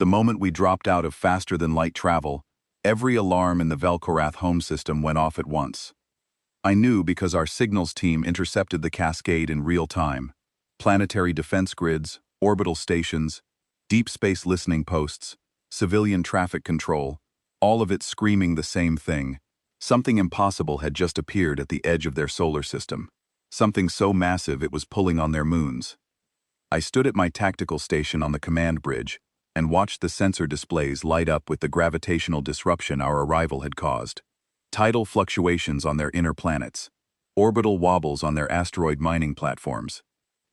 The moment we dropped out of faster-than-light travel, every alarm in the Velkorath home system went off at once. I knew because our signals team intercepted the cascade in real time. Planetary defense grids, orbital stations, deep space listening posts, civilian traffic control, all of it screaming the same thing. Something impossible had just appeared at the edge of their solar system. Something so massive it was pulling on their moons. I stood at my tactical station on the command bridge and watched the sensor displays light up with the gravitational disruption our arrival had caused. Tidal fluctuations on their inner planets, orbital wobbles on their asteroid mining platforms.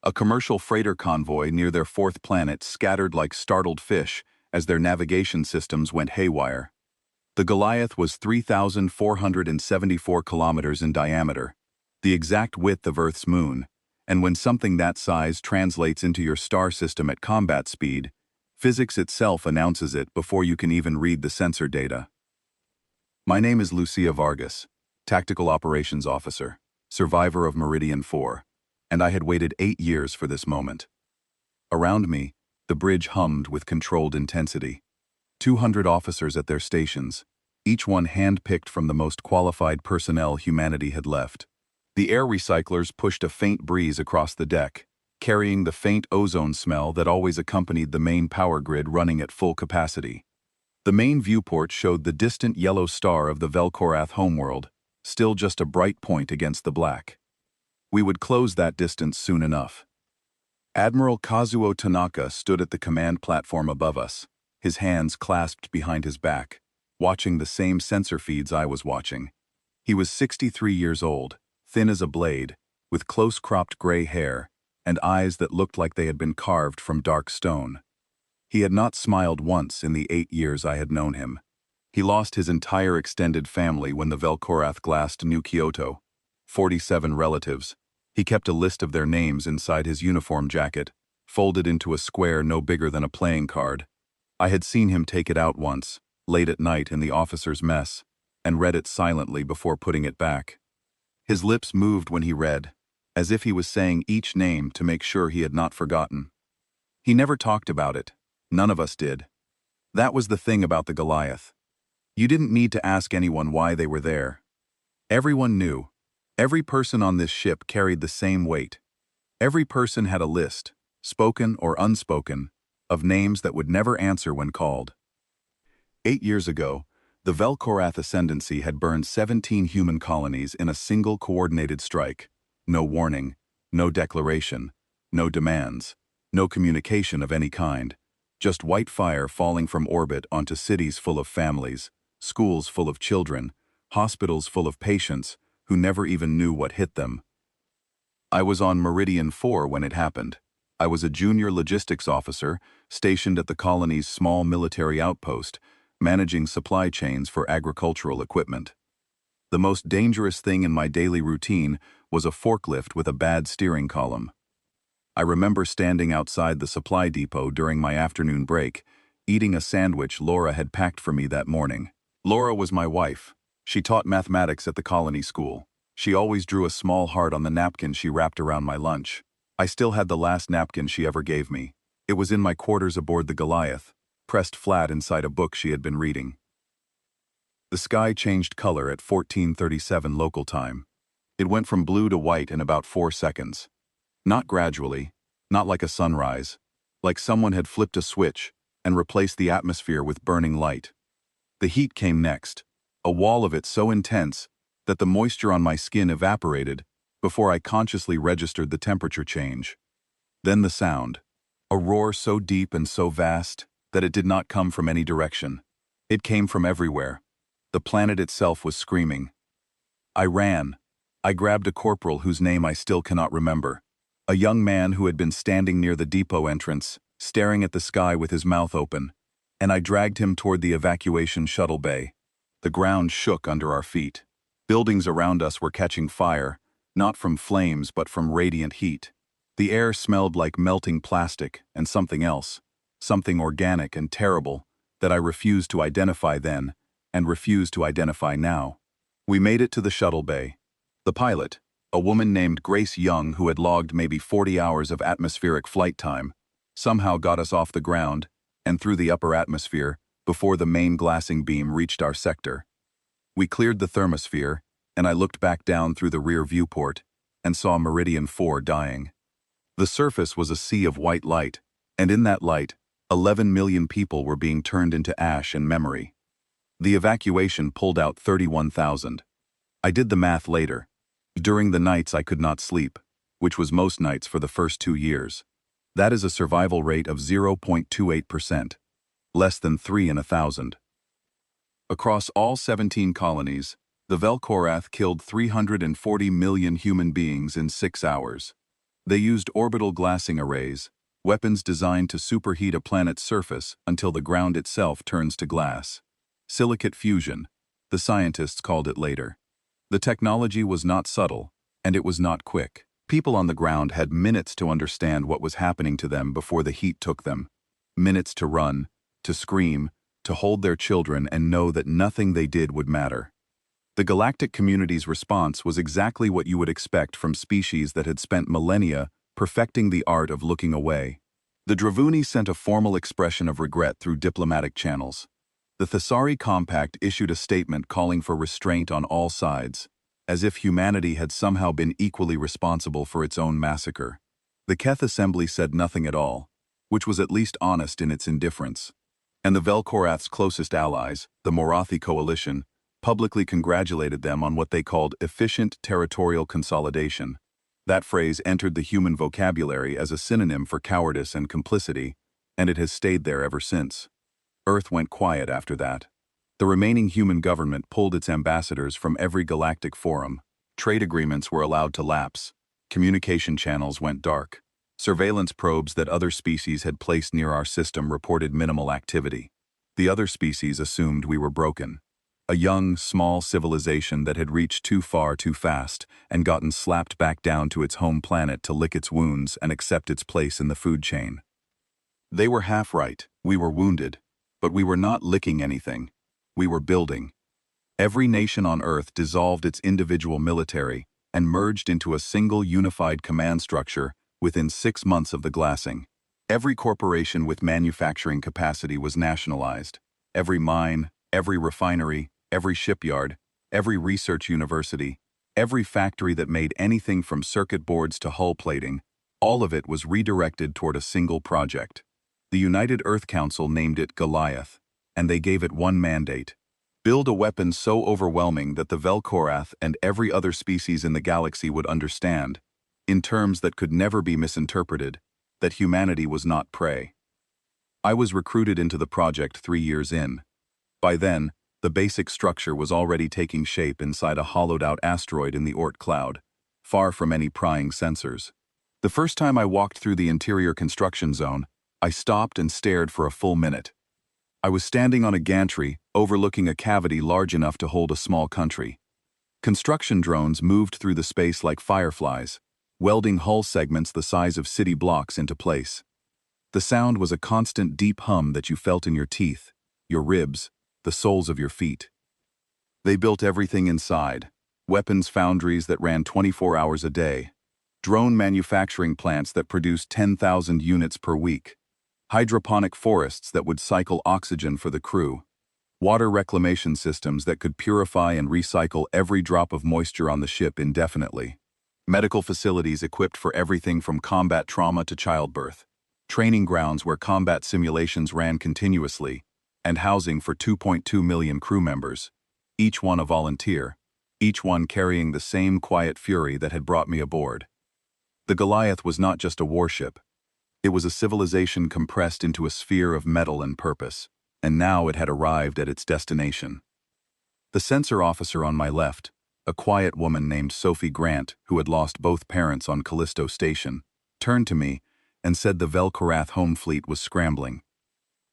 A commercial freighter convoy near their fourth planet scattered like startled fish as their navigation systems went haywire. The Goliath was 3,474 kilometers in diameter, the exact width of Earth's moon, and when something that size translates into your star system at combat speed, physics itself announces it before you can even read the sensor data. My name is Lucia Vargas, Tactical Operations Officer, survivor of Meridian 4, and I had waited 8 years for this moment. Around me, the bridge hummed with controlled intensity. 200 officers at their stations, each one hand-picked from the most qualified personnel humanity had left. The air recyclers pushed a faint breeze across the deck, carrying the faint ozone smell that always accompanied the main power grid running at full capacity. The main viewport showed the distant yellow star of the Velkorath homeworld, still just a bright point against the black. We would close that distance soon enough. Admiral Kazuo Tanaka stood at the command platform above us, his hands clasped behind his back, watching the same sensor feeds I was watching. He was 63 years old, thin as a blade, with close-cropped gray hair, and eyes that looked like they had been carved from dark stone. He had not smiled once in the 8 years I had known him. He lost his entire extended family when the Velkorath glassed New Kyoto. 47 relatives. He kept a list of their names inside his uniform jacket, folded into a square no bigger than a playing card. I had seen him take it out once, late at night in the officers' mess, and read it silently before putting it back. His lips moved when he read, as if he was saying each name to make sure he had not forgotten. He never talked about it. None of us did. That was the thing about the Goliath. You didn't need to ask anyone why they were there. Everyone knew. Every person on this ship carried the same weight. Every person had a list, spoken or unspoken, of names that would never answer when called. 8 years ago, the Velkorath Ascendancy had burned 17 human colonies in a single coordinated strike. No warning, no declaration, no demands, no communication of any kind. Just white fire falling from orbit onto cities full of families, schools full of children, hospitals full of patients who never even knew what hit them. I was on Meridian 4 when it happened. I was a junior logistics officer stationed at the colony's small military outpost, managing supply chains for agricultural equipment. The most dangerous thing in my daily routine was a forklift with a bad steering column. I remember standing outside the supply depot during my afternoon break, eating a sandwich Laura had packed for me that morning. Laura was my wife. She taught mathematics at the colony school. She always drew a small heart on the napkin she wrapped around my lunch. I still had the last napkin she ever gave me. It was in my quarters aboard the Goliath, pressed flat inside a book she had been reading. The sky changed color at 14:37 local time. It went from blue to white in about 4 seconds. Not gradually, not like a sunrise, like someone had flipped a switch and replaced the atmosphere with burning light. The heat came next, a wall of it so intense that the moisture on my skin evaporated before I consciously registered the temperature change. Then the sound, a roar so deep and so vast that it did not come from any direction. It came from everywhere. The planet itself was screaming. I ran. I grabbed a corporal whose name I still cannot remember. A young man who had been standing near the depot entrance, staring at the sky with his mouth open, and I dragged him toward the evacuation shuttle bay. The ground shook under our feet. Buildings around us were catching fire, not from flames but from radiant heat. The air smelled like melting plastic and something else, something organic and terrible that I refused to identify then and refused to identify now. We made it to the shuttle bay. The pilot, a woman named Grace Young who had logged maybe 40 hours of atmospheric flight time, somehow got us off the ground and through the upper atmosphere before the main glassing beam reached our sector. We cleared the thermosphere, and I looked back down through the rear viewport and saw Meridian 4 dying. The surface was a sea of white light, and in that light, 11 million people were being turned into ash and memory. The evacuation pulled out 31,000. I did the math later. During the nights I could not sleep, which was most nights for the first 2 years. That is a survival rate of 0.28%, less than 3 in 1,000. Across all 17 colonies, the Vel'Korath killed 340 million human beings in 6 hours. They used orbital glassing arrays, weapons designed to superheat a planet's surface until the ground itself turns to glass. Silicate fusion, the scientists called it later. The technology was not subtle, and it was not quick. People on the ground had minutes to understand what was happening to them before the heat took them. Minutes to run, to scream, to hold their children and know that nothing they did would matter. The galactic community's response was exactly what you would expect from species that had spent millennia perfecting the art of looking away. The Dravuni sent a formal expression of regret through diplomatic channels. The Thesari Compact issued a statement calling for restraint on all sides, as if humanity had somehow been equally responsible for its own massacre. The Keth Assembly said nothing at all, which was at least honest in its indifference. And the Vel'Korath's closest allies, the Morathi Coalition, publicly congratulated them on what they called efficient territorial consolidation. That phrase entered the human vocabulary as a synonym for cowardice and complicity, and it has stayed there ever since. Earth went quiet after that. The remaining human government pulled its ambassadors from every galactic forum. Trade agreements were allowed to lapse. Communication channels went dark. Surveillance probes that other species had placed near our system reported minimal activity. The other species assumed we were broken. A young, small civilization that had reached too far too fast and gotten slapped back down to its home planet to lick its wounds and accept its place in the food chain. They were half right. We were wounded. But we were not licking anything. We were building. Every nation on Earth dissolved its individual military and merged into a single unified command structure within 6 months of the glassing. Every corporation with manufacturing capacity was nationalized. Every mine, every refinery, every shipyard, every research university, every factory that made anything from circuit boards to hull plating, all of it was redirected toward a single project. The United Earth Council named it Goliath, and they gave it one mandate: build a weapon so overwhelming that the Vel'Korath and every other species in the galaxy would understand, in terms that could never be misinterpreted, that humanity was not prey. I was recruited into the project 3 years in. By then, the basic structure was already taking shape inside a hollowed-out asteroid in the Oort cloud, far from any prying sensors. The first time I walked through the interior construction zone, I stopped and stared for a full minute. I was standing on a gantry overlooking a cavity large enough to hold a small country. Construction drones moved through the space like fireflies, welding hull segments the size of city blocks into place. The sound was a constant deep hum that you felt in your teeth, your ribs, the soles of your feet. They built everything inside: weapons foundries that ran 24 hours a day, drone manufacturing plants that produced 10,000 units per week, hydroponic forests that would cycle oxygen for the crew, water reclamation systems that could purify and recycle every drop of moisture on the ship indefinitely, medical facilities equipped for everything from combat trauma to childbirth, training grounds where combat simulations ran continuously, and housing for 2.2 million crew members, each one a volunteer, each one carrying the same quiet fury that had brought me aboard. The Goliath was not just a warship. It was a civilization compressed into a sphere of metal and purpose, and now it had arrived at its destination. The sensor officer on my left, a quiet woman named Sophie Grant who had lost both parents on Callisto Station, turned to me and said the Vel'Korath home fleet was scrambling.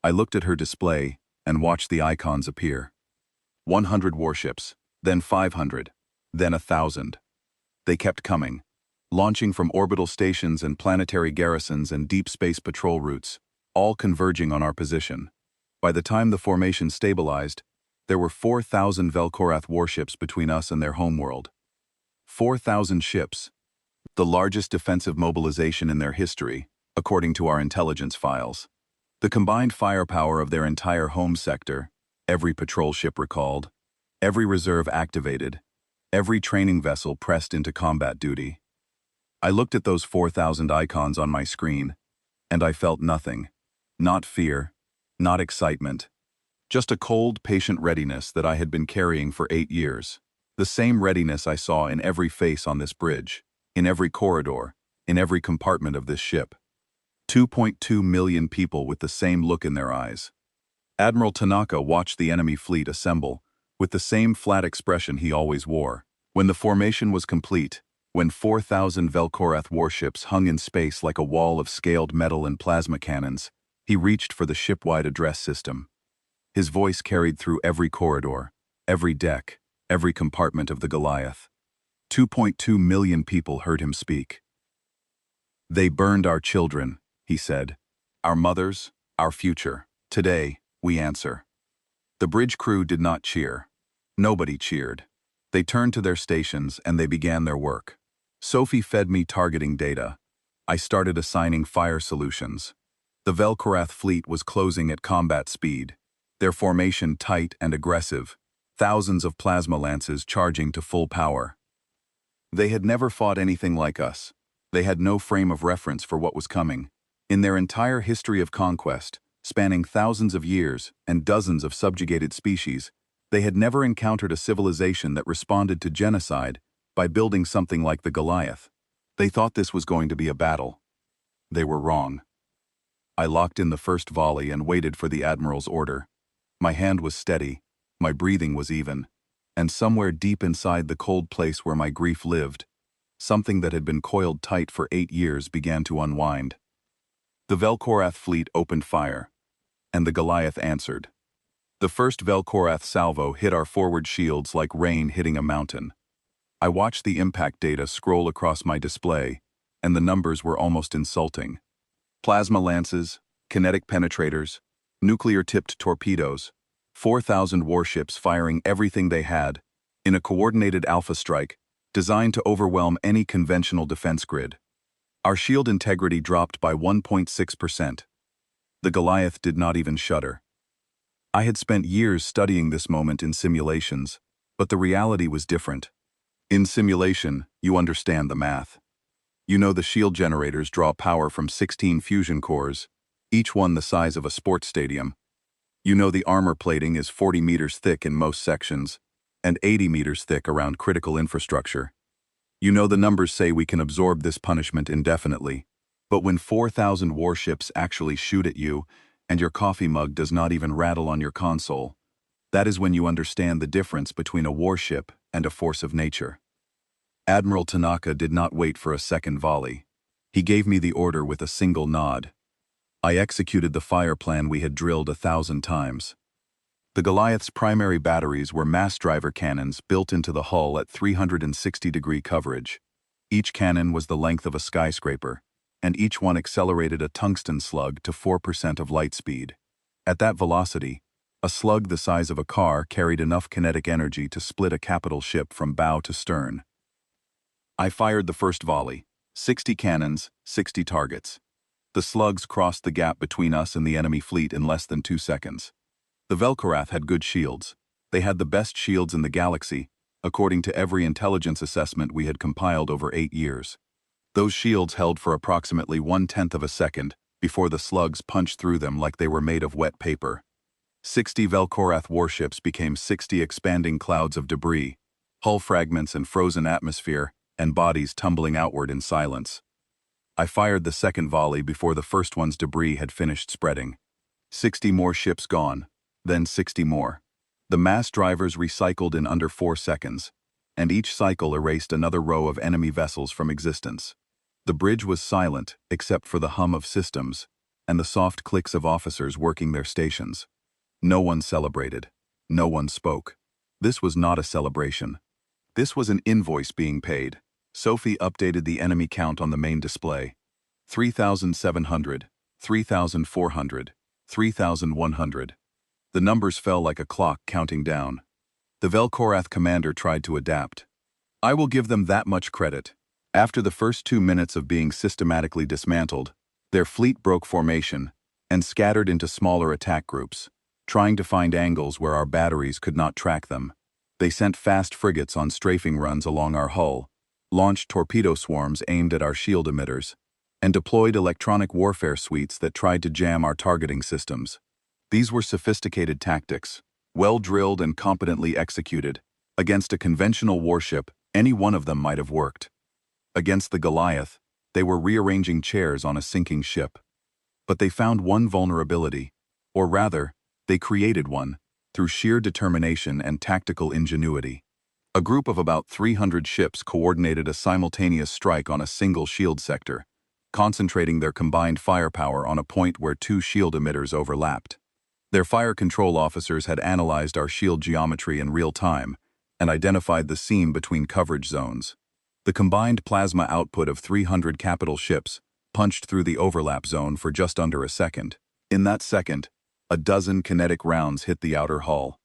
I looked at her display and watched the icons appear. 100 warships, then 500, then 1,000. They kept coming, launching from orbital stations and planetary garrisons and deep space patrol routes, all converging on our position. By the time the formation stabilized, there were 4,000 Vel'Korath warships between us and their homeworld. 4,000 ships, the largest defensive mobilization in their history, according to our intelligence files. The combined firepower of their entire home sector, every patrol ship recalled, every reserve activated, every training vessel pressed into combat duty. I looked at those 4,000 icons on my screen, and I felt nothing. Not fear, not excitement. Just a cold, patient readiness that I had been carrying for 8 years. The same readiness I saw in every face on this bridge, in every corridor, in every compartment of this ship. 2.2 million people with the same look in their eyes. Admiral Tanaka watched the enemy fleet assemble, with the same flat expression he always wore. When the formation was complete, when 4,000 Vel'Korath warships hung in space like a wall of scaled metal and plasma cannons, he reached for the ship-wide address system. His voice carried through every corridor, every deck, every compartment of the Goliath. 2.2 million people heard him speak. "They burned our children," he said. "Our mothers, our future. Today, we answer." The bridge crew did not cheer. Nobody cheered. They turned to their stations and they began their work. Sophie fed me targeting data. I started assigning fire solutions. The Vel'Korath fleet was closing at combat speed, their formation tight and aggressive, thousands of plasma lances charging to full power. They had never fought anything like us. They had no frame of reference for what was coming. In their entire history of conquest, spanning thousands of years and dozens of subjugated species, they had never encountered a civilization that responded to genocide by building something like the Goliath. They thought this was going to be a battle. They were wrong. I locked in the first volley and waited for the Admiral's order. My hand was steady, my breathing was even, and somewhere deep inside the cold place where my grief lived, something that had been coiled tight for 8 years began to unwind. The Vel'Korath fleet opened fire, and the Goliath answered. The first Vel'Korath salvo hit our forward shields like rain hitting a mountain. I watched the impact data scroll across my display, and the numbers were almost insulting. Plasma lances, kinetic penetrators, nuclear-tipped torpedoes, 4,000 warships firing everything they had, in a coordinated alpha strike, designed to overwhelm any conventional defense grid. Our shield integrity dropped by 1.6%. The Goliath did not even shudder. I had spent years studying this moment in simulations, but the reality was different. In simulation, you understand the math. You know the shield generators draw power from 16 fusion cores, each one the size of a sports stadium. You know the armor plating is 40 meters thick in most sections, and 80 meters thick around critical infrastructure. You know the numbers say we can absorb this punishment indefinitely, but when 4,000 warships actually shoot at you, and your coffee mug does not even rattle on your console, that is when you understand the difference between a warship and a force of nature. Admiral Tanaka did not wait for a second volley. He gave me the order with a single nod. I executed the fire plan we had drilled 1,000 times. The Goliath's primary batteries were mass driver cannons built into the hull at 360-degree coverage. Each cannon was the length of a skyscraper, and each one accelerated a tungsten slug to 4% of light speed. At that velocity, a slug the size of a car carried enough kinetic energy to split a capital ship from bow to stern. I fired the first volley. 60 cannons, 60 targets. The slugs crossed the gap between us and the enemy fleet in less than 2 seconds. The Vel'Korath had good shields. They had the best shields in the galaxy, according to every intelligence assessment we had compiled over 8 years. Those shields held for approximately 1/10 of a second before the slugs punched through them like they were made of wet paper. 60 Vel'Korath warships became 60 expanding clouds of debris, hull fragments and frozen atmosphere, and bodies tumbling outward in silence. I fired the second volley before the first one's debris had finished spreading. 60 more ships gone, then 60 more. The mass drivers recycled in under 4 seconds, and each cycle erased another row of enemy vessels from existence. The bridge was silent except for the hum of systems and the soft clicks of officers working their stations. No one celebrated. No one spoke. This was not a celebration. This was an invoice being paid. Sophie updated the enemy count on the main display. 3,700, 3,400, 3,100. The numbers fell like a clock counting down. The Vel'Korath commander tried to adapt. I will give them that much credit. After the first 2 minutes of being systematically dismantled, their fleet broke formation, and scattered into smaller attack groups, trying to find angles where our batteries could not track them. They sent fast frigates on strafing runs along our hull, launched torpedo swarms aimed at our shield emitters, and deployed electronic warfare suites that tried to jam our targeting systems. These were sophisticated tactics, well-drilled and competently executed. Against a conventional warship, any one of them might have worked. Against the Goliath, they were rearranging chairs on a sinking ship. But they found one vulnerability, or rather, they created one, through sheer determination and tactical ingenuity. A group of about 300 ships coordinated a simultaneous strike on a single shield sector, concentrating their combined firepower on a point where two shield emitters overlapped. Their fire control officers had analyzed our shield geometry in real time and identified the seam between coverage zones. The combined plasma output of 300 capital ships punched through the overlap zone for just under a second. In that second, a dozen kinetic rounds hit the outer hull.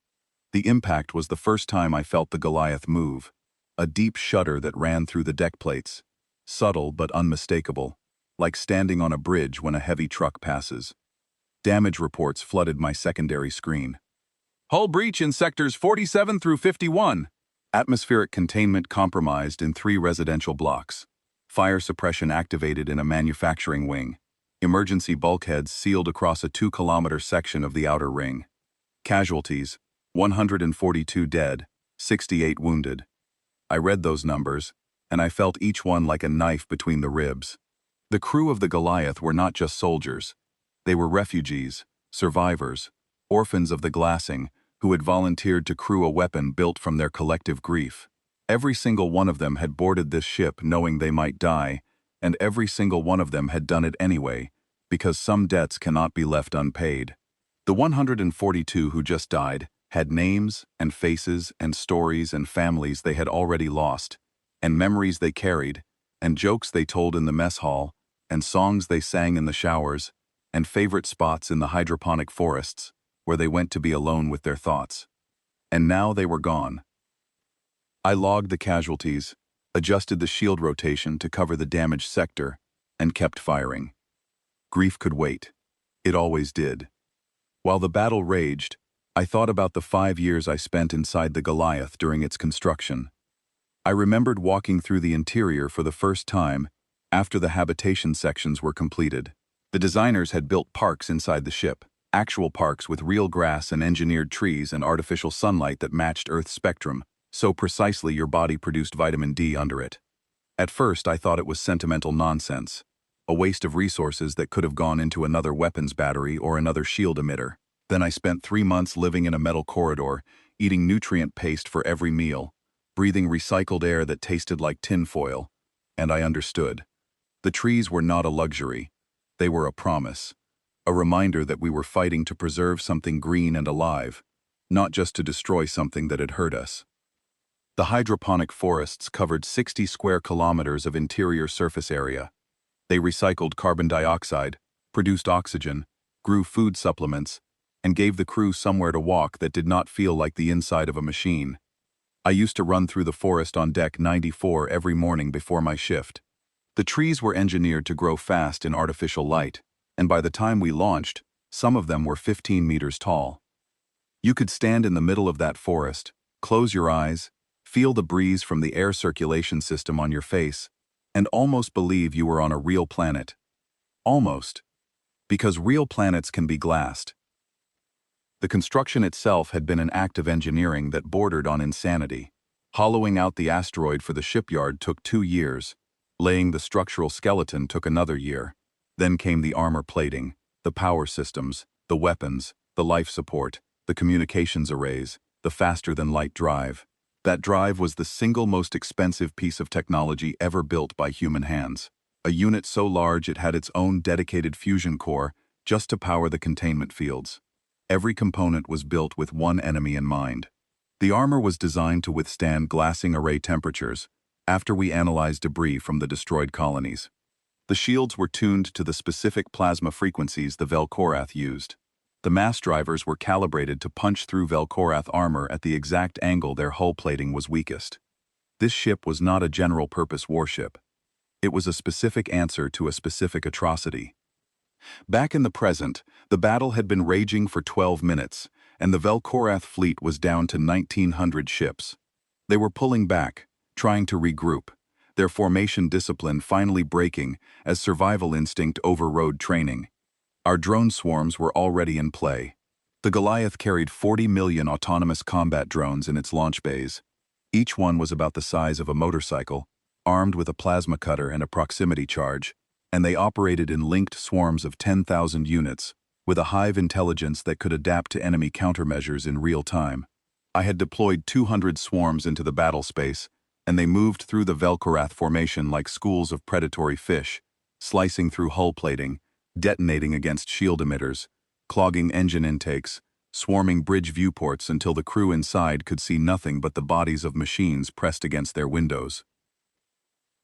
The impact was the first time I felt the Goliath move, a deep shudder that ran through the deck plates, subtle but unmistakable, like standing on a bridge when a heavy truck passes. Damage reports flooded my secondary screen. Hull breach in sectors 47 through 51. Atmospheric containment compromised in 3 residential blocks. Fire suppression activated in a manufacturing wing. Emergency bulkheads sealed across a 2-kilometer section of the outer ring. Casualties, 142 dead, 68 wounded. I read those numbers, and I felt each one like a knife between the ribs. The crew of the Goliath were not just soldiers. They were refugees, survivors, orphans of the glassing, who had volunteered to crew a weapon built from their collective grief. Every single one of them had boarded this ship knowing they might die, and every single one of them had done it anyway, because some debts cannot be left unpaid. The 142 who just died had names and faces and stories and families they had already lost, and memories they carried, and jokes they told in the mess hall, and songs they sang in the showers, and favorite spots in the hydroponic forests, where they went to be alone with their thoughts. And now they were gone. I logged the casualties, adjusted the shield rotation to cover the damaged sector, and kept firing. Grief could wait. It always did. While the battle raged, I thought about the 5 years I spent inside the Goliath during its construction. I remembered walking through the interior for the first time after the habitation sections were completed. The designers had built parks inside the ship, actual parks with real grass and engineered trees and artificial sunlight that matched Earth's spectrum, so precisely your body produced vitamin D under it. At first, I thought it was sentimental nonsense, a waste of resources that could have gone into another weapons battery or another shield emitter. Then I spent 3 months living in a metal corridor, eating nutrient paste for every meal, breathing recycled air that tasted like tinfoil, and I understood. The trees were not a luxury. They were a promise. A reminder that we were fighting to preserve something green and alive, not just to destroy something that had hurt us. The hydroponic forests covered 60 square kilometers of interior surface area. They recycled carbon dioxide, produced oxygen, grew food supplements, and gave the crew somewhere to walk that did not feel like the inside of a machine. I used to run through the forest on deck 94 every morning before my shift. The trees were engineered to grow fast in artificial light, and by the time we launched, some of them were 15 meters tall. You could stand in the middle of that forest, close your eyes, feel the breeze from the air circulation system on your face, and almost believe you were on a real planet. Almost. Because real planets can be glassed. The construction itself had been an act of engineering that bordered on insanity. Hollowing out the asteroid for the shipyard took 2 years. Laying the structural skeleton took another year. Then came the armor plating, the power systems, the weapons, the life support, the communications arrays, the faster-than-light drive. That drive was the single most expensive piece of technology ever built by human hands. A unit so large it had its own dedicated fusion core just to power the containment fields. Every component was built with one enemy in mind. The armor was designed to withstand glassing array temperatures after we analyzed debris from the destroyed colonies. The shields were tuned to the specific plasma frequencies the Vel'Korath used. The mass drivers were calibrated to punch through Vel'Korath armor at the exact angle their hull plating was weakest. This ship was not a general-purpose warship. It was a specific answer to a specific atrocity. Back in the present, The battle had been raging for 12 minutes, and the Vel'Korath fleet was down to 1,900 ships. They were pulling back, trying to regroup, their formation discipline finally breaking as survival instinct overrode training. Our drone swarms were already in play. The Goliath carried 40 million autonomous combat drones in its launch bays. Each one was about the size of a motorcycle, armed with a plasma cutter and a proximity charge, and they operated in linked swarms of 10,000 units, with a hive intelligence that could adapt to enemy countermeasures in real time. I had deployed 200 swarms into the battle space, and they moved through the Vel'Korath formation like schools of predatory fish, slicing through hull plating, detonating against shield emitters, clogging engine intakes, swarming bridge viewports until the crew inside could see nothing but the bodies of machines pressed against their windows.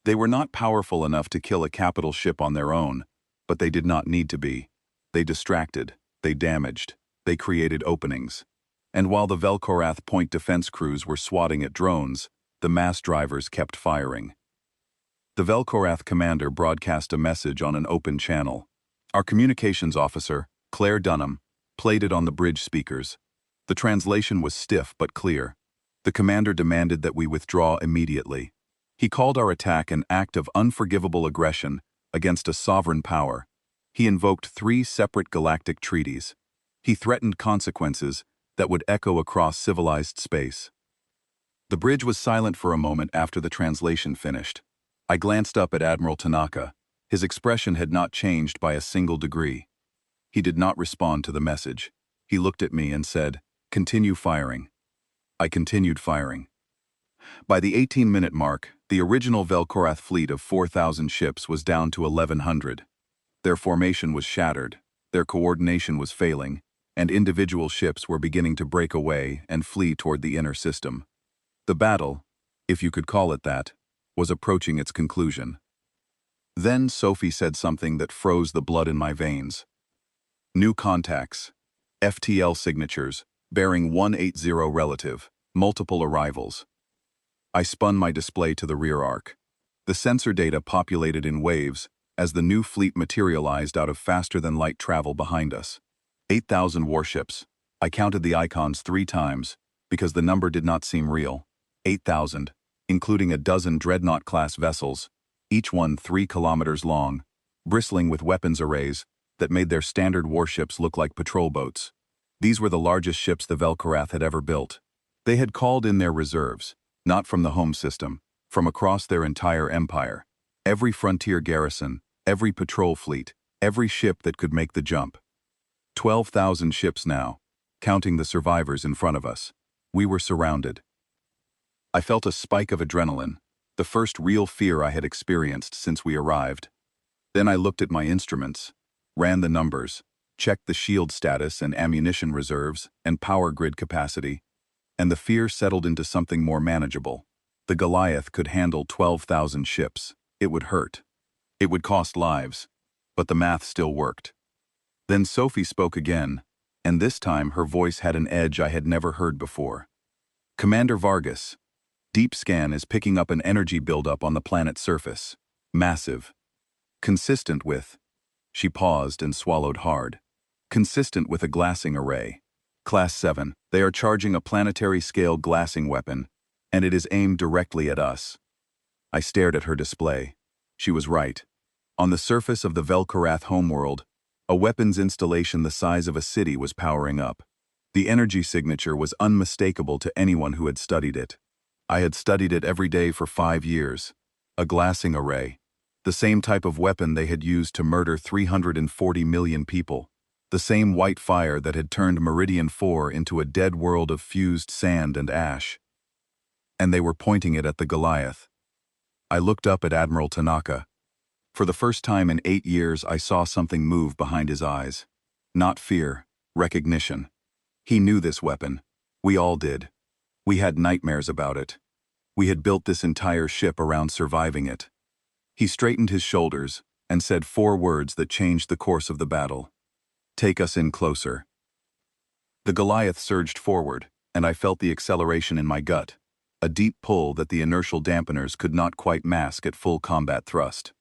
They were not powerful enough to kill a capital ship on their own, but they did not need to be. They distracted, they damaged, they created openings. And while the Vel'Korath point defense crews were swatting at drones, the mass drivers kept firing. The Vel'Korath commander broadcast a message on an open channel. Our communications officer, Claire Dunham, played it on the bridge speakers. The translation was stiff but clear. The commander demanded that we withdraw immediately. He called our attack an act of unforgivable aggression against a sovereign power. He invoked 3 separate galactic treaties. He threatened consequences that would echo across civilized space. The bridge was silent for a moment after the translation finished. I glanced up at Admiral Tanaka. His expression had not changed by a single degree. He did not respond to the message. He looked at me and said, "Continue firing." I continued firing. By the 18-minute mark, the original Vel'Korath fleet of 4,000 ships was down to 1,100. Their formation was shattered, their coordination was failing, and individual ships were beginning to break away and flee toward the inner system. The battle, if you could call it that, was approaching its conclusion. Then Sophie said something that froze the blood in my veins. New contacts. FTL signatures, bearing 180 relative, multiple arrivals. I spun my display to the rear arc. The sensor data populated in waves as the new fleet materialized out of faster-than-light travel behind us. 8,000 warships. I counted the icons 3 times, because the number did not seem real. 8,000, including a dozen dreadnought-class vessels, each one 3 kilometers long, bristling with weapons arrays that made their standard warships look like patrol boats. These were the largest ships the Vel'Korath had ever built. They had called in their reserves, not from the home system, from across their entire empire. Every frontier garrison, every patrol fleet, every ship that could make the jump. 12,000 ships now, counting the survivors in front of us. We were surrounded. I felt a spike of adrenaline, the first real fear I had experienced since we arrived. Then I looked at my instruments, ran the numbers, checked the shield status and ammunition reserves and power grid capacity, and the fear settled into something more manageable. The Goliath could handle 12,000 ships. It would hurt. It would cost lives. But the math still worked. Then Sophie spoke again, and this time her voice had an edge I had never heard before. "Commander Vargas, deep scan is picking up an energy buildup on the planet's surface. Massive. Consistent with..." She paused and swallowed hard. "Consistent with a glassing array. Class 7, they are charging a planetary-scale glassing weapon, and it is aimed directly at us." I stared at her display. She was right. On the surface of the Vel'Korath homeworld, a weapons installation the size of a city was powering up. The energy signature was unmistakable to anyone who had studied it. I had studied it every day for 5 years. A glassing array. The same type of weapon they had used to murder 340 million people. The same white fire that had turned Meridian 4 into a dead world of fused sand and ash. And they were pointing it at the Goliath. I looked up at Admiral Tanaka. For the first time in 8 years, I saw something move behind his eyes. Not fear, recognition. He knew this weapon. We all did. We had nightmares about it. We had built this entire ship around surviving it. He straightened his shoulders and said 4 words that changed the course of the battle. "Take us in closer." The Goliath surged forward, and I felt the acceleration in my gut. A deep pull that the inertial dampeners could not quite mask at full combat thrust.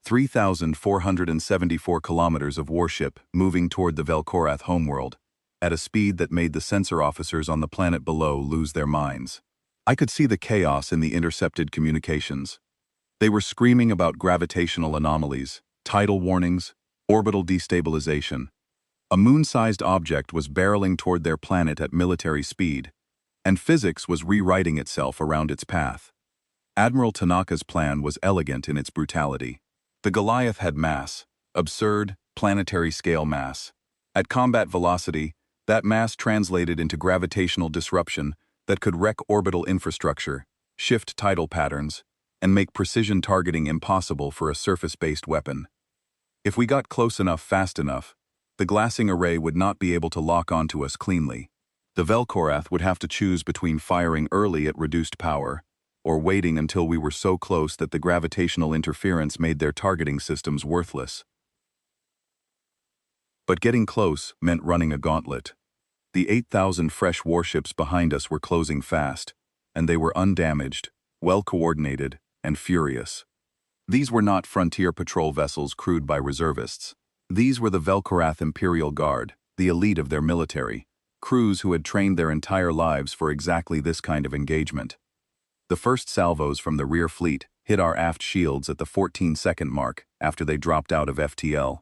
3,474 kilometers of warship moving toward the Velkorath homeworld, at a speed that made the sensor officers on the planet below lose their minds. I could see the chaos in the intercepted communications. They were screaming about gravitational anomalies, tidal warnings, orbital destabilization. A moon-sized object was barreling toward their planet at military speed, and physics was rewriting itself around its path. Admiral Tanaka's plan was elegant in its brutality. The Goliath had mass, absurd, planetary-scale mass. At combat velocity, that mass translated into gravitational disruption that could wreck orbital infrastructure, shift tidal patterns, and make precision targeting impossible for a surface-based weapon. If we got close enough fast enough, the glassing array would not be able to lock onto us cleanly. The Velkorath would have to choose between firing early at reduced power, or waiting until we were so close that the gravitational interference made their targeting systems worthless. But getting close meant running a gauntlet. The 8,000 fresh warships behind us were closing fast, and they were undamaged, well-coordinated, and furious. These were not frontier patrol vessels crewed by reservists. These were the Velkorath Imperial Guard, the elite of their military, crews who had trained their entire lives for exactly this kind of engagement. The first salvos from the rear fleet hit our aft shields at the 14-second mark after they dropped out of FTL.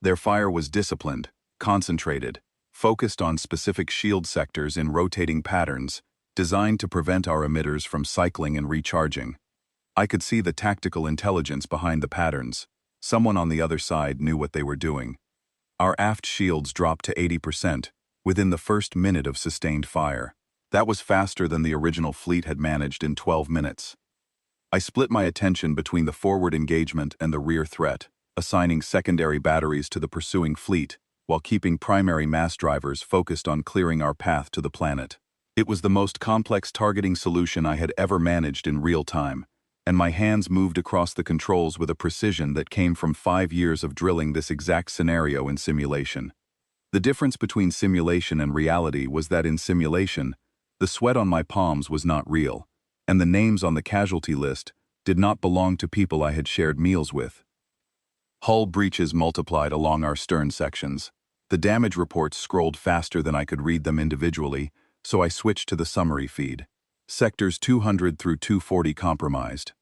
Their fire was disciplined, concentrated, focused on specific shield sectors in rotating patterns, designed to prevent our emitters from cycling and recharging. I could see the tactical intelligence behind the patterns. Someone on the other side knew what they were doing. Our aft shields dropped to 80% within the first minute of sustained fire. That was faster than the original fleet had managed in 12 minutes. I split my attention between the forward engagement and the rear threat, assigning secondary batteries to the pursuing fleet, while keeping primary mass drivers focused on clearing our path to the planet. It was the most complex targeting solution I had ever managed in real time, and my hands moved across the controls with a precision that came from 5 years of drilling this exact scenario in simulation. The difference between simulation and reality was that in simulation, the sweat on my palms was not real, and the names on the casualty list did not belong to people I had shared meals with. Hull breaches multiplied along our stern sections. The damage reports scrolled faster than I could read them individually, so I switched to the summary feed. Sectors 200 through 240 compromised.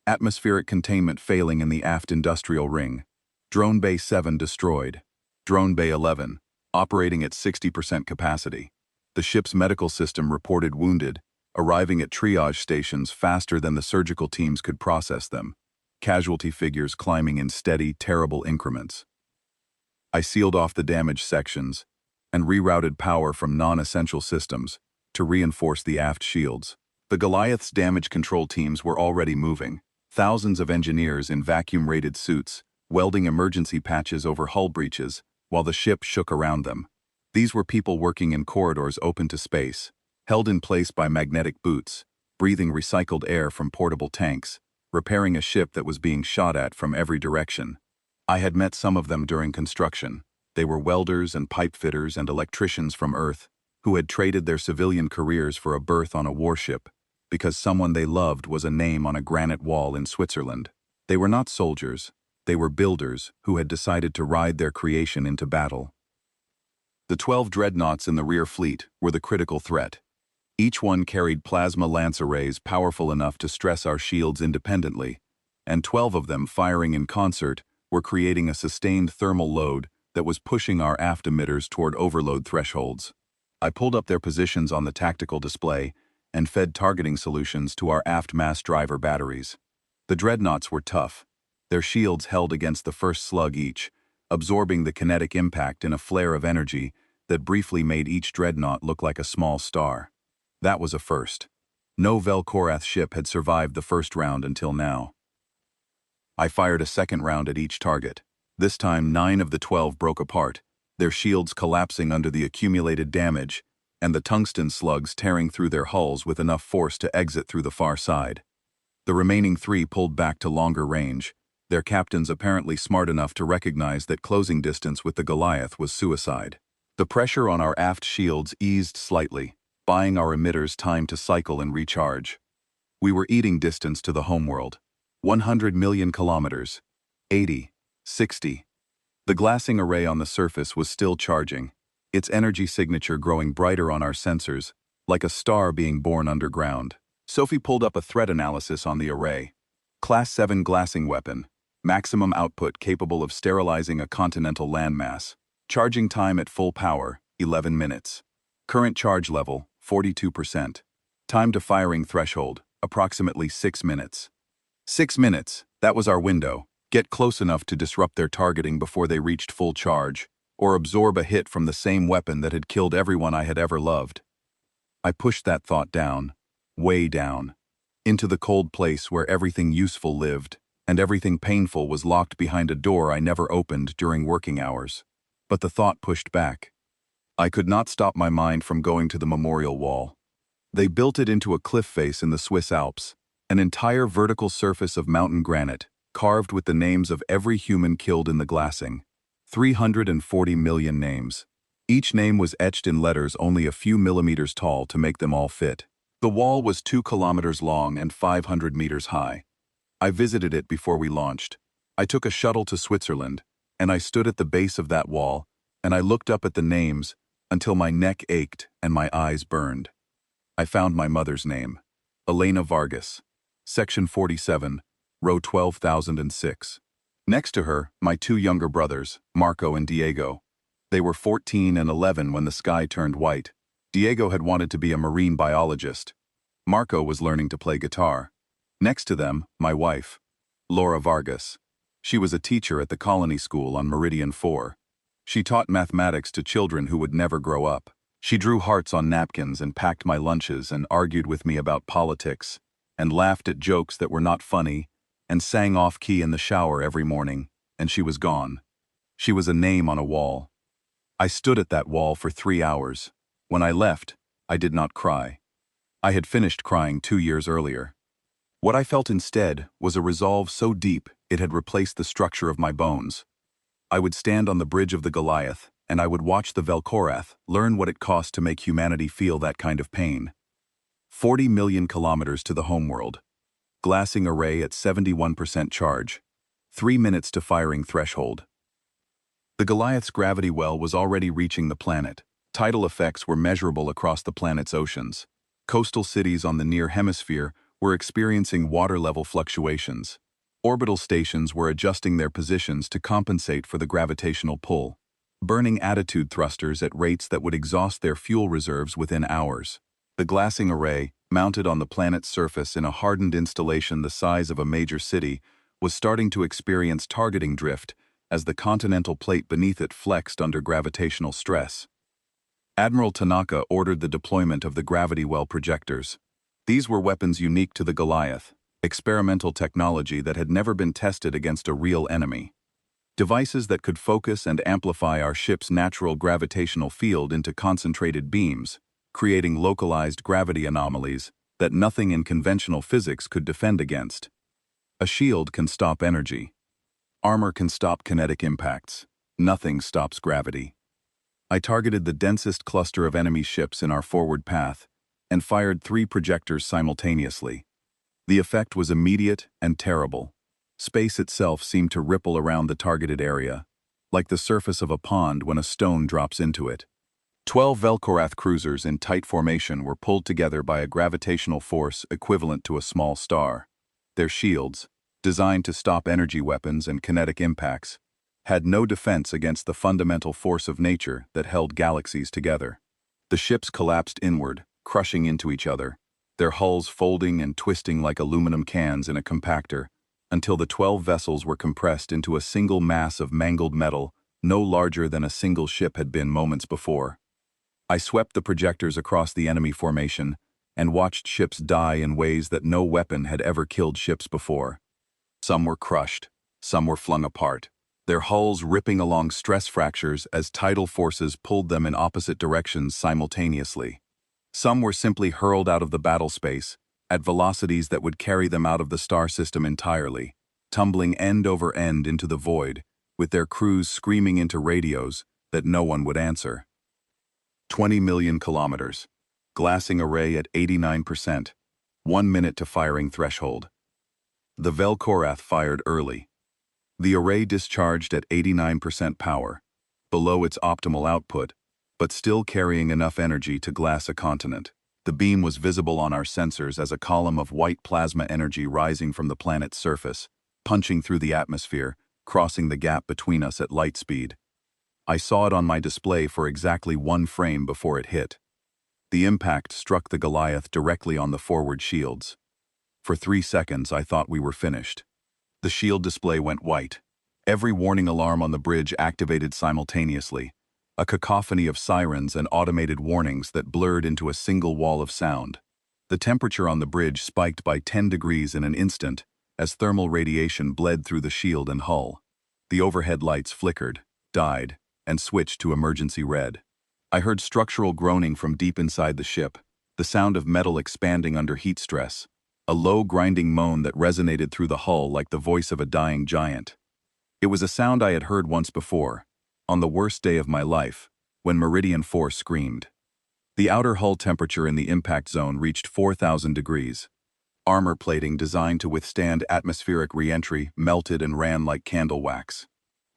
Atmospheric containment failing in the aft industrial ring. Drone Bay 7 destroyed. Drone Bay 11, operating at 60% capacity. The ship's medical system reported wounded, arriving at triage stations faster than the surgical teams could process them. Casualty figures climbing in steady, terrible increments. I sealed off the damaged sections and rerouted power from non-essential systems to reinforce the aft shields. The Goliath's damage control teams were already moving. Thousands of engineers in vacuum-rated suits, welding emergency patches over hull breaches while the ship shook around them. These were people working in corridors open to space, held in place by magnetic boots, breathing recycled air from portable tanks, repairing a ship that was being shot at from every direction. I had met some of them during construction. They were welders and pipe fitters and electricians from Earth who had traded their civilian careers for a berth on a warship because someone they loved was a name on a granite wall in Switzerland. They were not soldiers. They were builders who had decided to ride their creation into battle. The 12 dreadnoughts in the rear fleet were the critical threat. Each one carried plasma lance arrays powerful enough to stress our shields independently, and 12 of them firing in concert were creating a sustained thermal load that was pushing our aft emitters toward overload thresholds. I pulled up their positions on the tactical display and fed targeting solutions to our aft mass driver batteries. The dreadnoughts were tough. Their shields held against the first slug each, absorbing the kinetic impact in a flare of energy that briefly made each dreadnought look like a small star. That was a first. No Velkorath ship had survived the first round until now. I fired a second round at each target. This time 9 of the 12 broke apart, their shields collapsing under the accumulated damage, and the tungsten slugs tearing through their hulls with enough force to exit through the far side. The remaining 3 pulled back to longer range, their captains apparently smart enough to recognize that closing distance with the Goliath was suicide. The pressure on our aft shields eased slightly, buying our emitters time to cycle and recharge. We were eating distance to the homeworld. 100 million kilometers. 80, 60. The glassing array on the surface was still charging, its energy signature growing brighter on our sensors, like a star being born underground. Sophie pulled up a threat analysis on the array. Class 7 glassing weapon. Maximum output capable of sterilizing a continental landmass. Charging time at full power, 11 minutes. Current charge level, 42%. Time to firing threshold, approximately 6 minutes. 6 minutes, that was our window. Get close enough to disrupt their targeting before they reached full charge, or absorb a hit from the same weapon that had killed everyone I had ever loved. I pushed that thought down, way down, into the cold place where everything useful lived, and everything painful was locked behind a door I never opened during working hours. But the thought pushed back. I could not stop my mind from going to the memorial wall. They built it into a cliff face in the Swiss Alps, an entire vertical surface of mountain granite, carved with the names of every human killed in the glassing. 340 million names. Each name was etched in letters only a few millimeters tall to make them all fit. The wall was 2 kilometers long and 500 meters high. I visited it before we launched. I took a shuttle to Switzerland, and I stood at the base of that wall, and I looked up at the names until my neck ached and my eyes burned. I found my mother's name, Elena Vargas, Section 47, row 12,006. Next to her, my 2 younger brothers, Marco and Diego. They were 14 and 11 when the sky turned white. Diego had wanted to be a marine biologist. Marco was learning to play guitar. Next to them, my wife, Laura Vargas. She was a teacher at the Colony School on Meridian 4. She taught mathematics to children who would never grow up. She drew hearts on napkins and packed my lunches and argued with me about politics, and laughed at jokes that were not funny, and sang off-key in the shower every morning, and she was gone. She was a name on a wall. I stood at that wall for 3 hours. When I left, I did not cry. I had finished crying 2 years earlier. What I felt instead was a resolve so deep it had replaced the structure of my bones. I would stand on the bridge of the Goliath, and I would watch the Velkorath learn what it cost to make humanity feel that kind of pain. 40 million kilometers to the homeworld. Glassing array at 71% charge. 3 minutes to firing threshold. The Goliath's gravity well was already reaching the planet. Tidal effects were measurable across the planet's oceans. Coastal cities on the near hemisphere were experiencing water level fluctuations. Orbital stations were adjusting their positions to compensate for the gravitational pull, burning attitude thrusters at rates that would exhaust their fuel reserves within hours. The glassing array, mounted on the planet's surface in a hardened installation the size of a major city, was starting to experience targeting drift as the continental plate beneath it flexed under gravitational stress. Admiral Tanaka ordered the deployment of the gravity well projectors. These were weapons unique to the Goliath, experimental technology that had never been tested against a real enemy. Devices that could focus and amplify our ship's natural gravitational field into concentrated beams, creating localized gravity anomalies that nothing in conventional physics could defend against. A shield can stop energy. Armor can stop kinetic impacts. Nothing stops gravity. I targeted the densest cluster of enemy ships in our forward path and fired 3 projectors simultaneously. The effect was immediate and terrible. Space itself seemed to ripple around the targeted area, like the surface of a pond when a stone drops into it. 12 Velkorath cruisers in tight formation were pulled together by a gravitational force equivalent to a small star. Their shields, designed to stop energy weapons and kinetic impacts, had no defense against the fundamental force of nature that held galaxies together. The ships collapsed inward, crushing into each other, their hulls folding and twisting like aluminum cans in a compactor, until the 12 vessels were compressed into a single mass of mangled metal no larger than a single ship had been moments before. I swept the projectors across the enemy formation and watched ships die in ways that no weapon had ever killed ships before. Some were crushed, some were flung apart, their hulls ripping along stress fractures as tidal forces pulled them in opposite directions simultaneously. Some were simply hurled out of the battle space, at velocities that would carry them out of the star system entirely, tumbling end over end into the void, with their crews screaming into radios that no one would answer. 20 million kilometers. Glassing array at 89%. 1 minute to firing threshold. The Velkorath fired early. The array discharged at 89% power, below its optimal output, but still carrying enough energy to glass a continent. The beam was visible on our sensors as a column of white plasma energy rising from the planet's surface, punching through the atmosphere, crossing the gap between us at light speed. I saw it on my display for exactly 1 frame before it hit. The impact struck the Goliath directly on the forward shields. For 3 seconds, I thought we were finished. The shield display went white. Every warning alarm on the bridge activated simultaneously, a cacophony of sirens and automated warnings that blurred into a single wall of sound. The temperature on the bridge spiked by 10 degrees in an instant as thermal radiation bled through the shield and hull. The overhead lights flickered, died, and switched to emergency red. I heard structural groaning from deep inside the ship, the sound of metal expanding under heat stress, a low grinding moan that resonated through the hull like the voice of a dying giant. It was a sound I had heard once before, on the worst day of my life, when Meridian 4 screamed. The outer hull temperature in the impact zone reached 4,000 degrees. Armor plating designed to withstand atmospheric re-entry melted and ran like candle wax.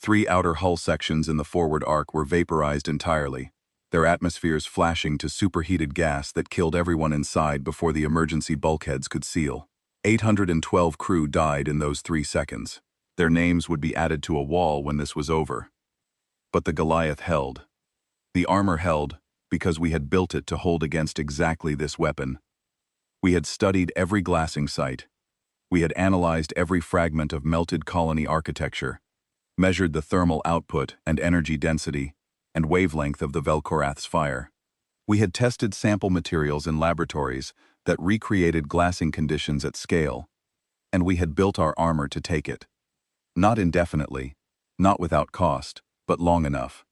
3 outer hull sections in the forward arc were vaporized entirely, their atmospheres flashing to superheated gas that killed everyone inside before the emergency bulkheads could seal. 812 crew died in those 3 seconds. Their names would be added to a wall when this was over. But the Goliath held. The armor held because we had built it to hold against exactly this weapon. We had studied every glassing site. We had analyzed every fragment of melted colony architecture, measured the thermal output and energy density and wavelength of the Vel'Korath's fire. We had tested sample materials in laboratories that recreated glassing conditions at scale, and we had built our armor to take it. Not indefinitely, not without cost, but long enough.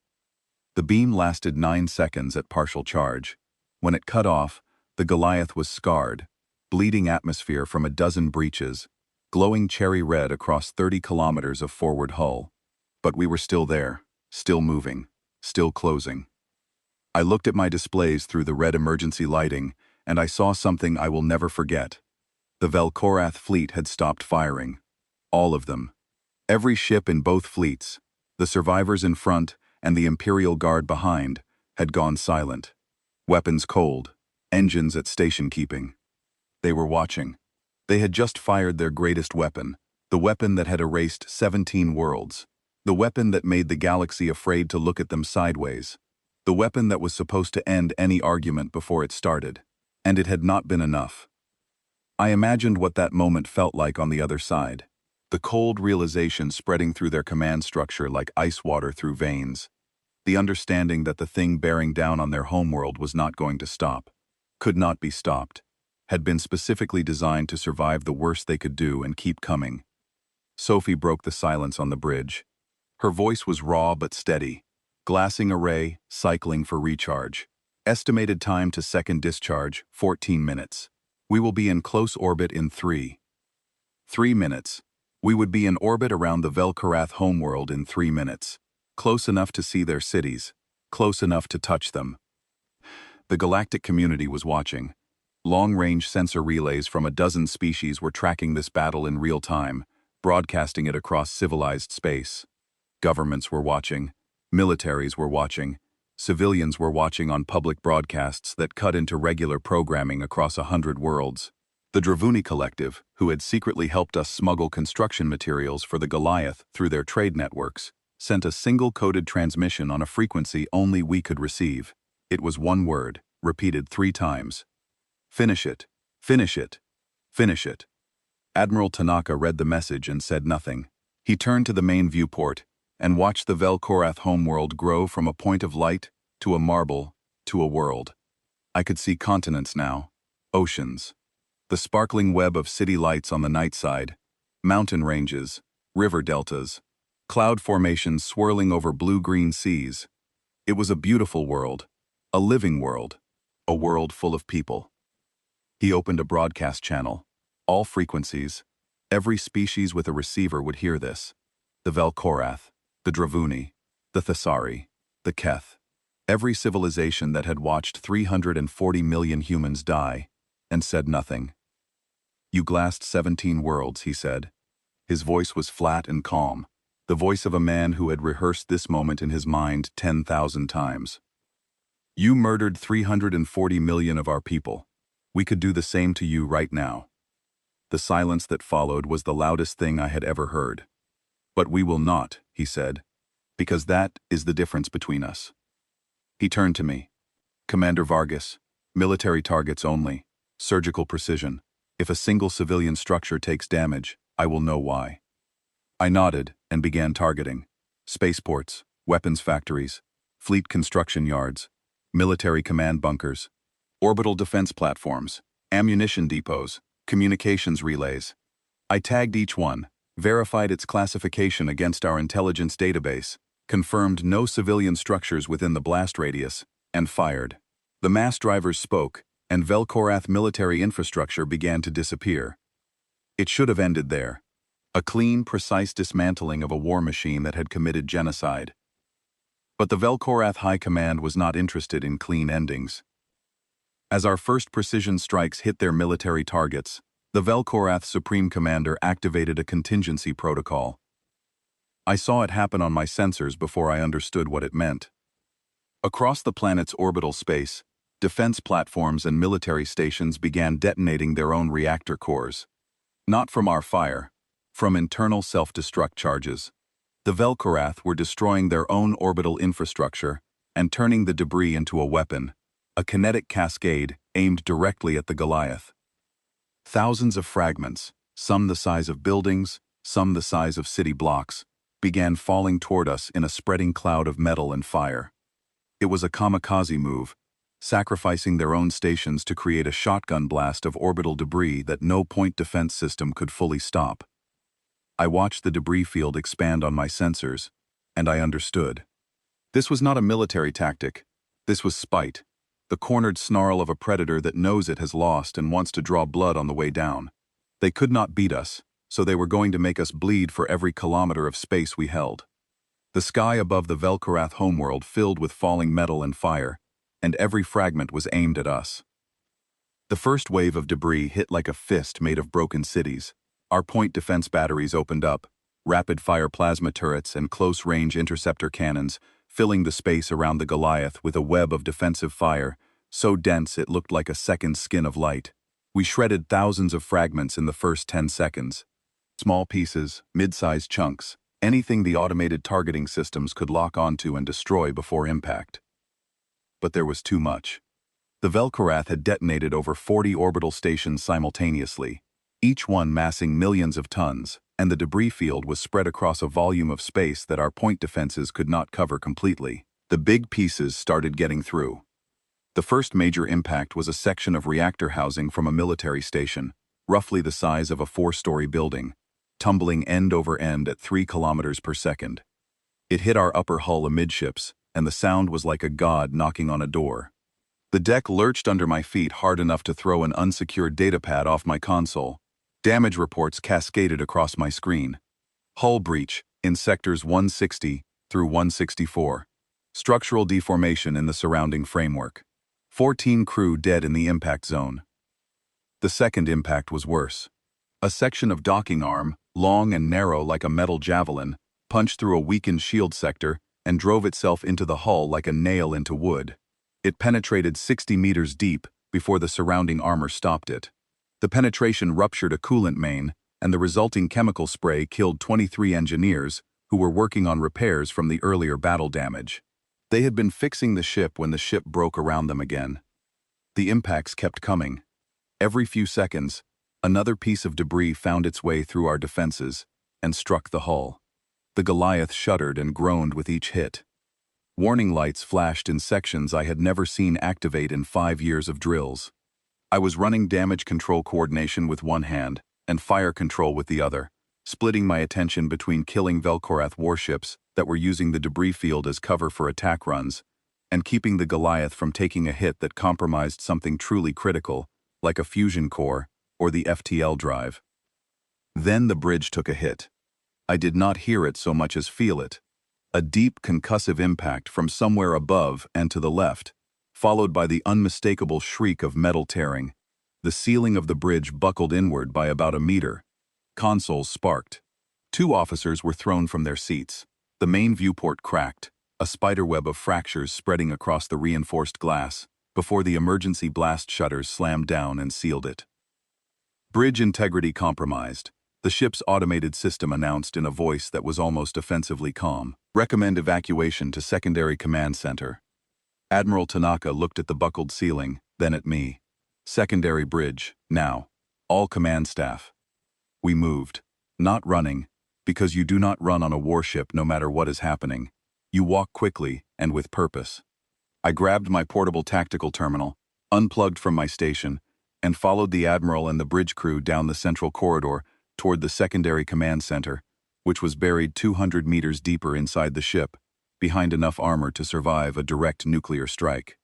The beam lasted 9 seconds at partial charge. When it cut off, the Goliath was scarred, bleeding atmosphere from a dozen breaches, glowing cherry red across 30 kilometers of forward hull. But we were still there, still moving, still closing. I looked at my displays through the red emergency lighting, and I saw something I will never forget. The Vel'Korath fleet had stopped firing. All of them. Every ship in both fleets, the survivors in front and the Imperial Guard behind, had gone silent. Weapons cold, engines at station keeping. They were watching. They had just fired their greatest weapon, the weapon that had erased 17 worlds, the weapon that made the galaxy afraid to look at them sideways, the weapon that was supposed to end any argument before it started. And it had not been enough. I imagined what that moment felt like on the other side. The cold realization spreading through their command structure like ice water through veins. The understanding that the thing bearing down on their homeworld was not going to stop, could not be stopped, had been specifically designed to survive the worst they could do and keep coming. Sophie broke the silence on the bridge. Her voice was raw but steady. Glassing array, cycling for recharge. Estimated time to second discharge, 14 minutes. We will be in close orbit in 3 minutes. We would be in orbit around the Vel'Korath homeworld in 3 minutes. Close enough to see their cities. Close enough to touch them. The galactic community was watching. Long-range sensor relays from a dozen species were tracking this battle in real time, broadcasting it across civilized space. Governments were watching. Militaries were watching. Civilians were watching on public broadcasts that cut into regular programming across 100 worlds. The Dravuni Collective, who had secretly helped us smuggle construction materials for the Goliath through their trade networks, sent a single coded transmission on a frequency only we could receive. It was one word, repeated 3 times. Finish it. Finish it. Finish it. Admiral Tanaka read the message and said nothing. He turned to the main viewport and watched the Vel'Korath homeworld grow from a point of light to a marble to a world. I could see continents now, oceans, the sparkling web of city lights on the night side, mountain ranges, river deltas, cloud formations swirling over blue-green seas. It was a beautiful world, a living world, a world full of people. He opened a broadcast channel. All frequencies, every species with a receiver would hear this. The Vel'Korath, the Dravuni, the Thesari, the Keth. Every civilization that had watched 340 million humans die, and said nothing. You glassed 17 worlds, he said. His voice was flat and calm, the voice of a man who had rehearsed this moment in his mind 10,000 times. You murdered 340 million of our people. We could do the same to you right now. The silence that followed was the loudest thing I had ever heard. But we will not, he said, because that is the difference between us. He turned to me. Commander Vargas, military targets only, surgical precision. If a single civilian structure takes damage, I will know why. I nodded and began targeting. Spaceports, weapons factories, fleet construction yards, military command bunkers, orbital defense platforms, ammunition depots, communications relays. I tagged each one, verified its classification against our intelligence database, confirmed no civilian structures within the blast radius, and fired. The mass drivers spoke, and Velkorath military infrastructure began to disappear. It should have ended there. A clean, precise dismantling of a war machine that had committed genocide. But the Velkorath High Command was not interested in clean endings. As our first precision strikes hit their military targets, the Velkorath Supreme Commander activated a contingency protocol. I saw it happen on my sensors before I understood what it meant. Across the planet's orbital space, defense platforms and military stations began detonating their own reactor cores. Not from our fire, from internal self-destruct charges. The Velkorath were destroying their own orbital infrastructure and turning the debris into a weapon, a kinetic cascade aimed directly at the Goliath. Thousands of fragments, some the size of buildings, some the size of city blocks, began falling toward us in a spreading cloud of metal and fire. It was a kamikaze move, sacrificing their own stations to create a shotgun blast of orbital debris that no point defense system could fully stop. I watched the debris field expand on my sensors, and I understood. This was not a military tactic. This was spite, the cornered snarl of a predator that knows it has lost and wants to draw blood on the way down. They could not beat us, so they were going to make us bleed for every kilometer of space we held. The sky above the Velkorath homeworld filled with falling metal and fire, and every fragment was aimed at us. The first wave of debris hit like a fist made of broken cities. Our point defense batteries opened up, rapid-fire plasma turrets and close-range interceptor cannons, filling the space around the Goliath with a web of defensive fire, so dense it looked like a second skin of light. We shredded thousands of fragments in the first 10 seconds. Small pieces, mid-sized chunks, anything the automated targeting systems could lock onto and destroy before impact. But there was too much. The Velkorath had detonated over 40 orbital stations simultaneously, each one massing millions of tons, and the debris field was spread across a volume of space that our point defenses could not cover completely. The big pieces started getting through. The first major impact was a section of reactor housing from a military station, roughly the size of a 4-story building, tumbling end over end at 3 kilometers per second. It hit our upper hull amidships, and the sound was like a god knocking on a door. The deck lurched under my feet hard enough to throw an unsecured datapad off my console. Damage reports cascaded across my screen. Hull breach in sectors 160 through 164. Structural deformation in the surrounding framework. 14 crew dead in the impact zone. The second impact was worse. A section of docking arm, long and narrow like a metal javelin, punched through a weakened shield sector and drove itself into the hull like a nail into wood. It penetrated 60 meters deep before the surrounding armor stopped it. The penetration ruptured a coolant main, and the resulting chemical spray killed 23 engineers who were working on repairs from the earlier battle damage. They had been fixing the ship when the ship broke around them again. The impacts kept coming. Every few seconds, another piece of debris found its way through our defenses and struck the hull. The Goliath shuddered and groaned with each hit. Warning lights flashed in sections I had never seen activate in 5 years of drills. I was running damage control coordination with one hand and fire control with the other, splitting my attention between killing Velkorath warships that were using the debris field as cover for attack runs, and keeping the Goliath from taking a hit that compromised something truly critical, like a fusion core or the FTL drive. Then the bridge took a hit. I did not hear it so much as feel it. A deep concussive impact from somewhere above and to the left, followed by the unmistakable shriek of metal tearing. The ceiling of the bridge buckled inward by about a meter. Consoles sparked. Two officers were thrown from their seats. The main viewport cracked, a spiderweb of fractures spreading across the reinforced glass, before the emergency blast shutters slammed down and sealed it. Bridge integrity compromised. The ship's automated system announced in a voice that was almost offensively calm. Recommend evacuation to secondary command center. Admiral Tanaka looked at the buckled ceiling, then at me. Secondary bridge, now. All command staff. We moved. Not running, because you do not run on a warship no matter what is happening. You walk quickly and with purpose. I grabbed my portable tactical terminal, unplugged from my station, and followed the Admiral and the bridge crew down the central corridor toward the secondary command center, which was buried 200 meters deeper inside the ship, behind enough armor to survive a direct nuclear strike.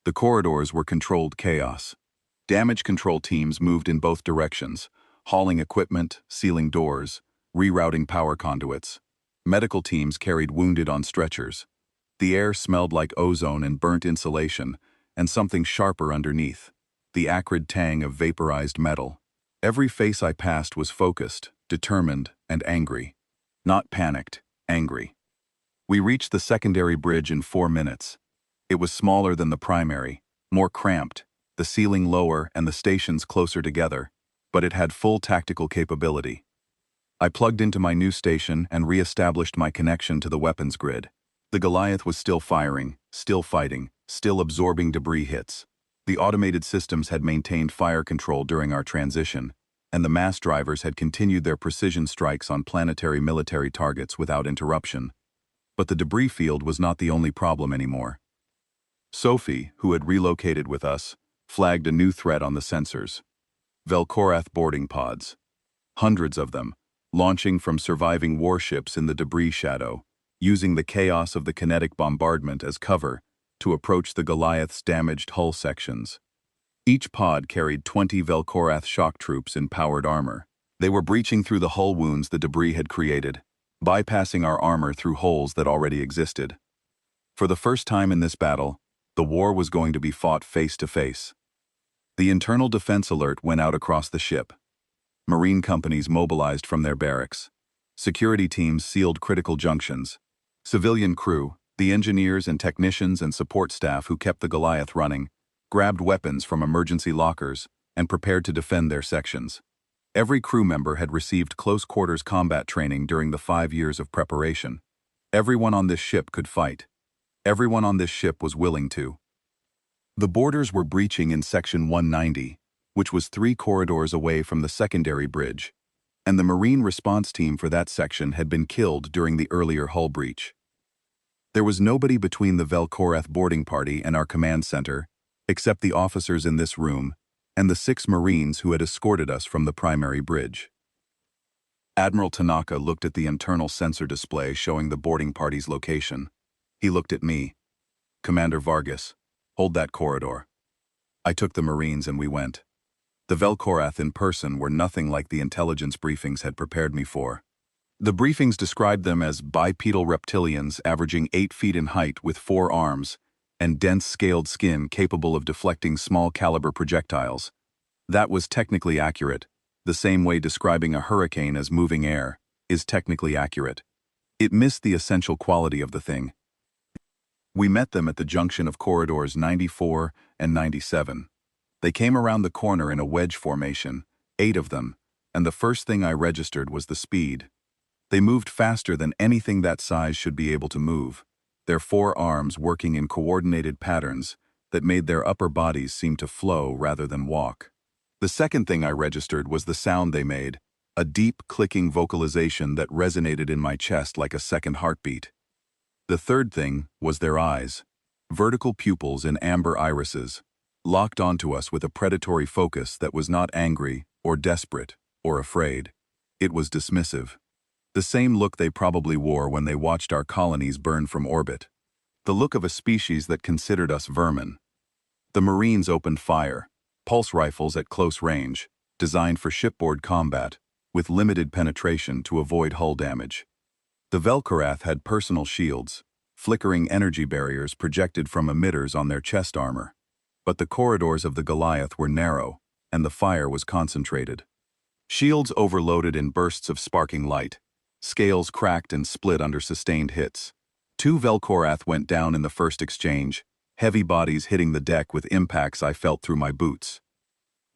The corridors were controlled chaos. Damage control teams moved in both directions, hauling equipment, sealing doors, rerouting power conduits. Medical teams carried wounded on stretchers. The air smelled like ozone and burnt insulation, and something sharper underneath, the acrid tang of vaporized metal. Every face I passed was focused, determined, and angry. Not panicked, angry. We reached the secondary bridge in 4 minutes. It was smaller than the primary, more cramped, the ceiling lower and the stations closer together, but it had full tactical capability. I plugged into my new station and re-established my connection to the weapons grid. The Goliath was still firing, still fighting, still absorbing debris hits. The automated systems had maintained fire control during our transition, and the mass drivers had continued their precision strikes on planetary military targets without interruption. But the debris field was not the only problem anymore. Sophie, who had relocated with us, flagged a new threat on the sensors. Velkorath boarding pods. Hundreds of them, launching from surviving warships in the debris shadow, using the chaos of the kinetic bombardment as cover to approach the Goliath's damaged hull sections. Each pod carried 20 Velkorath shock troops in powered armor. They were breaching through the hull wounds the debris had created, bypassing our armor through holes that already existed. For the first time in this battle, the war was going to be fought face to face. The internal defense alert went out across the ship. Marine companies mobilized from their barracks. Security teams sealed critical junctions. Civilian crew, the engineers and technicians and support staff who kept the Goliath running, grabbed weapons from emergency lockers and prepared to defend their sections. Every crew member had received close-quarters combat training during the 5 years of preparation. Everyone on this ship could fight. Everyone on this ship was willing to. The boarders were breaching in Section 190, which was 3 corridors away from the secondary bridge, and the Marine response team for that section had been killed during the earlier hull breach. There was nobody between the Velkorath boarding party and our command center, except the officers in this room and the 6 Marines who had escorted us from the primary bridge. Admiral Tanaka looked at the internal sensor display showing the boarding party's location. He looked at me. Commander Vargas, hold that corridor. I took the Marines and we went. The Velkorath in person were nothing like the intelligence briefings had prepared me for. The briefings described them as bipedal reptilians averaging 8 feet in height with 4 arms, and dense scaled skin capable of deflecting small-caliber projectiles. That was technically accurate. The same way describing a hurricane as moving air is technically accurate. It missed the essential quality of the thing. We met them at the junction of corridors 94 and 97. They came around the corner in a wedge formation, 8 of them, and the first thing I registered was the speed. They moved faster than anything that size should be able to move, their 4 arms working in coordinated patterns that made their upper bodies seem to flow rather than walk. The second thing I registered was the sound they made, a deep, clicking vocalization that resonated in my chest like a second heartbeat. The third thing was their eyes, vertical pupils and amber irises, locked onto us with a predatory focus that was not angry or desperate or afraid. It was dismissive. The same look they probably wore when they watched our colonies burn from orbit. The look of a species that considered us vermin. The Marines opened fire, pulse rifles at close range, designed for shipboard combat, with limited penetration to avoid hull damage. The Velkorath had personal shields, flickering energy barriers projected from emitters on their chest armor. But the corridors of the Goliath were narrow, and the fire was concentrated. Shields overloaded in bursts of sparking light. Scales cracked and split under sustained hits. 2 Vel'Korath went down in the first exchange, heavy bodies hitting the deck with impacts I felt through my boots.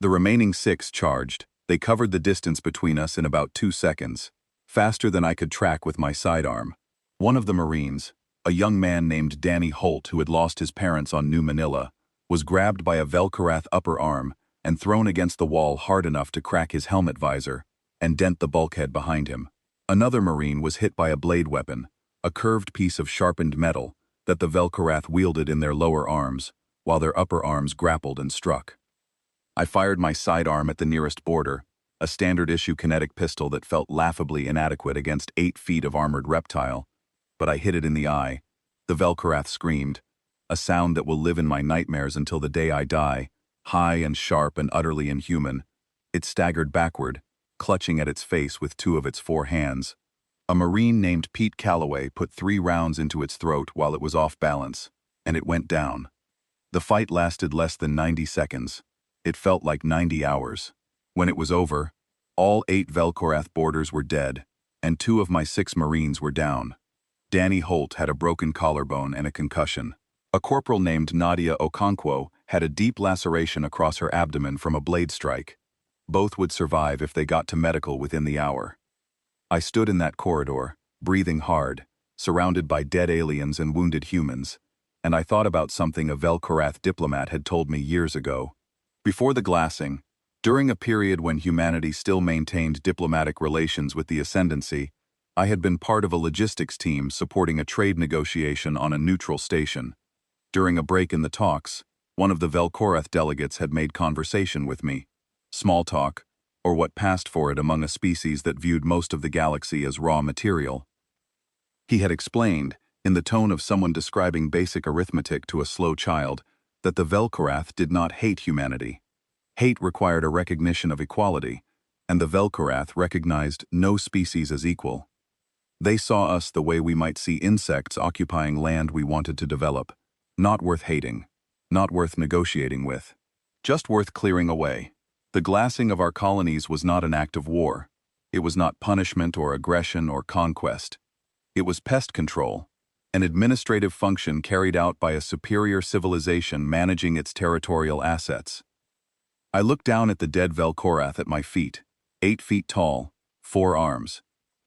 The remaining 6 charged. They covered the distance between us in about 2 seconds, faster than I could track with my sidearm. One of the Marines, a young man named Danny Holt who had lost his parents on New Manila, was grabbed by a Vel'Korath upper arm and thrown against the wall hard enough to crack his helmet visor and dent the bulkhead behind him. Another Marine was hit by a blade weapon, a curved piece of sharpened metal that the Vel'Korath wielded in their lower arms, while their upper arms grappled and struck. I fired my sidearm at the nearest boarder, a standard-issue kinetic pistol that felt laughably inadequate against 8 feet of armored reptile, but I hit it in the eye. The Vel'Korath screamed, a sound that will live in my nightmares until the day I die, high and sharp and utterly inhuman. It staggered backward, clutching at its face with 2 of its 4 hands. A Marine named Pete Calloway put 3 rounds into its throat while it was off balance, and it went down. The fight lasted less than 90 seconds. It felt like 90 hours. When it was over, all 8 Vel'Korath boarders were dead, and 2 of my 6 Marines were down. Danny Holt had a broken collarbone and a concussion. A corporal named Nadia Okonkwo had a deep laceration across her abdomen from a blade strike. Both would survive if they got to medical within the hour. I stood in that corridor, breathing hard, surrounded by dead aliens and wounded humans, and I thought about something a Vel'Korath diplomat had told me years ago. Before the glassing, during a period when humanity still maintained diplomatic relations with the Ascendancy, I had been part of a logistics team supporting a trade negotiation on a neutral station. During a break in the talks, one of the Vel'Korath delegates had made conversation with me. Small talk, or what passed for it among a species that viewed most of the galaxy as raw material. He had explained, in the tone of someone describing basic arithmetic to a slow child, that the Vel'Korath did not hate humanity. Hate required a recognition of equality, and the Vel'Korath recognized no species as equal. They saw us the way we might see insects occupying land we wanted to develop, not worth hating, not worth negotiating with, just worth clearing away. The glassing of our colonies was not an act of war. It was not punishment or aggression or conquest. It was pest control, an administrative function carried out by a superior civilization managing its territorial assets. I looked down at the dead Vel'Korath at my feet, 8 feet tall, 4 arms,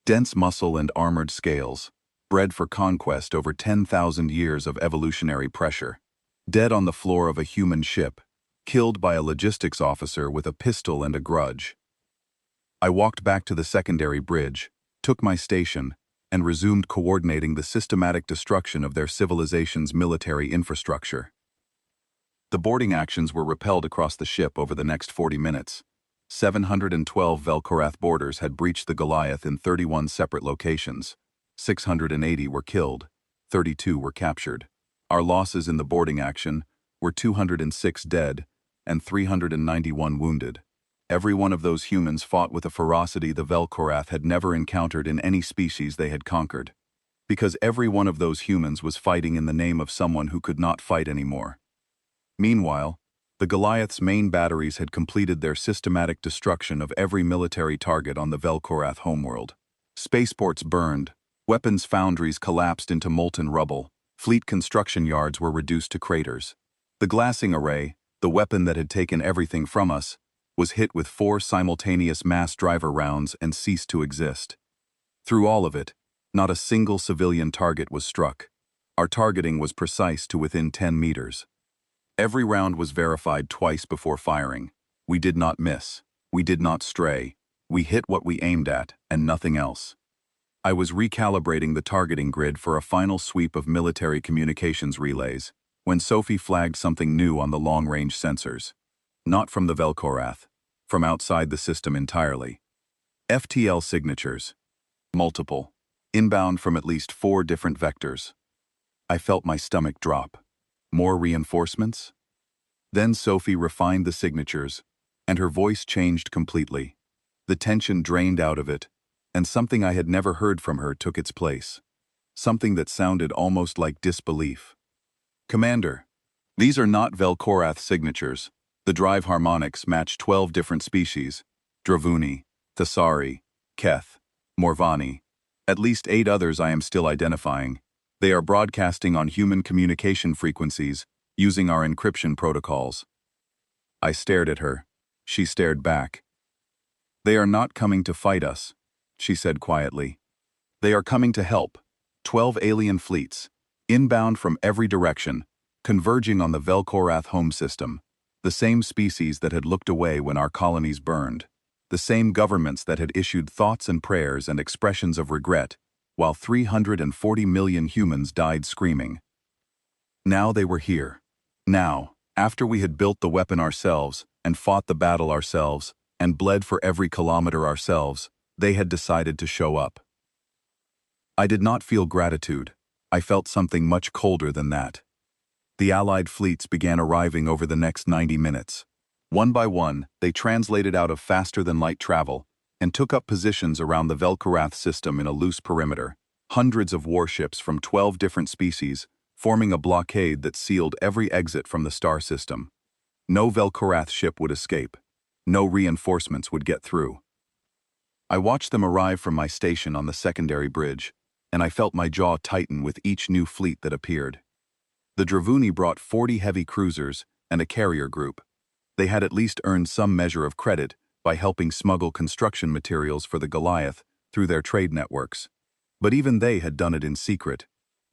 dense muscle and armored scales, bred for conquest over 10,000 years of evolutionary pressure, dead on the floor of a human ship, killed by a logistics officer with a pistol and a grudge. I walked back to the secondary bridge, took my station, and resumed coordinating the systematic destruction of their civilization's military infrastructure. The boarding actions were repelled across the ship over the next 40 minutes. 712 Vel'Korath boarders had breached the Goliath in 31 separate locations. 680 were killed, 32 were captured. Our losses in the boarding action were 206 dead and 391 wounded. Every one of those humans fought with a ferocity the Vel'Korath had never encountered in any species they had conquered. Because every one of those humans was fighting in the name of someone who could not fight anymore. Meanwhile, the Goliath's main batteries had completed their systematic destruction of every military target on the Vel'Korath homeworld. Spaceports burned, weapons foundries collapsed into molten rubble, fleet construction yards were reduced to craters. The glassing array, the weapon that had taken everything from us, was hit with 4 simultaneous mass driver rounds and ceased to exist. Through all of it, not a single civilian target was struck. Our targeting was precise to within 10 meters. Every round was verified twice before firing. We did not miss. We did not stray. We hit what we aimed at, and nothing else. I was recalibrating the targeting grid for a final sweep of military communications relays, when Sophie flagged something new on the long-range sensors. Not from the Vel'Korath, from outside the system entirely. FTL signatures. Multiple. Inbound from at least 4 different vectors. I felt my stomach drop. More reinforcements? Then Sophie refined the signatures, and her voice changed completely. The tension drained out of it, and something I had never heard from her took its place. Something that sounded almost like disbelief. Commander, these are not Vel'Korath signatures. The drive harmonics match 12 different species. Dravuni, Thasari, Keth, Morvani. At least 8 others I am still identifying. They are broadcasting on human communication frequencies, using our encryption protocols. I stared at her. She stared back. They are not coming to fight us, she said quietly. They are coming to help. 12 alien fleets, inbound from every direction, converging on the Velkorath home system, the same species that had looked away when our colonies burned, the same governments that had issued thoughts and prayers and expressions of regret, while 340 million humans died screaming. Now they were here. Now, after we had built the weapon ourselves, and fought the battle ourselves, and bled for every kilometer ourselves, they had decided to show up. I did not feel gratitude. I felt something much colder than that. The Allied fleets began arriving over the next 90 minutes. One by one, they translated out of faster-than-light travel and took up positions around the Velkorath system in a loose perimeter, hundreds of warships from 12 different species, forming a blockade that sealed every exit from the star system. No Velkorath ship would escape. No reinforcements would get through. I watched them arrive from my station on the secondary bridge, and I felt my jaw tighten with each new fleet that appeared. The Dravuni brought 40 heavy cruisers and a carrier group. They had at least earned some measure of credit by helping smuggle construction materials for the Goliath through their trade networks. But even they had done it in secret,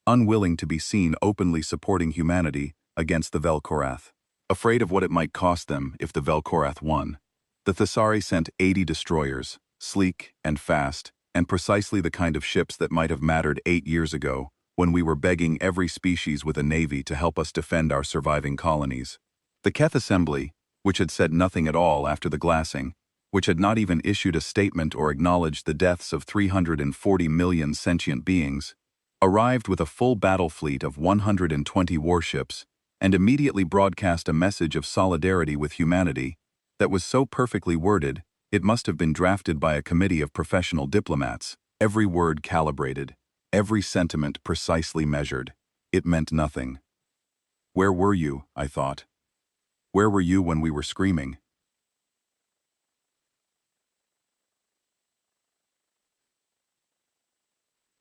unwilling to be seen openly supporting humanity against the Velkorath. Afraid of what it might cost them if the Velkorath won, the Thasari sent 80 destroyers, sleek and fast, and precisely the kind of ships that might have mattered 8 years ago, when we were begging every species with a navy to help us defend our surviving colonies. The Keth Assembly, which had said nothing at all after the glassing, which had not even issued a statement or acknowledged the deaths of 340 million sentient beings, arrived with a full battle fleet of 120 warships and immediately broadcast a message of solidarity with humanity that was so perfectly worded it must have been drafted by a committee of professional diplomats, every word calibrated, every sentiment precisely measured. It meant nothing. Where were you, I thought? Where were you when we were screaming?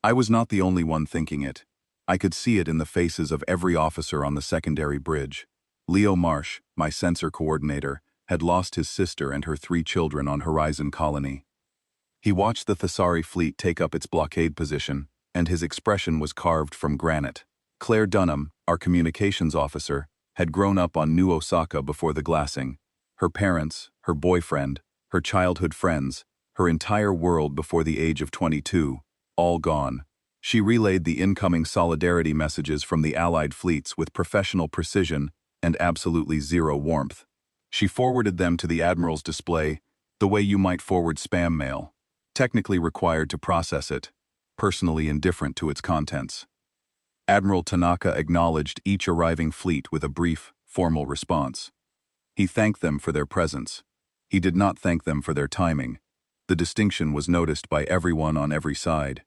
I was not the only one thinking it. I could see it in the faces of every officer on the secondary bridge. Leo Marsh, my sensor coordinator, had lost his sister and her 3 children on Horizon Colony. He watched the Thasari fleet take up its blockade position, and his expression was carved from granite. Claire Dunham, our communications officer, had grown up on New Osaka before the glassing. Her parents, her boyfriend, her childhood friends, her entire world before the age of 22, all gone. She relayed the incoming solidarity messages from the Allied fleets with professional precision and absolutely zero warmth. She forwarded them to the Admiral's display the way you might forward spam mail, technically required to process it, personally indifferent to its contents. Admiral Tanaka acknowledged each arriving fleet with a brief, formal response. He thanked them for their presence. He did not thank them for their timing. The distinction was noticed by everyone on every side.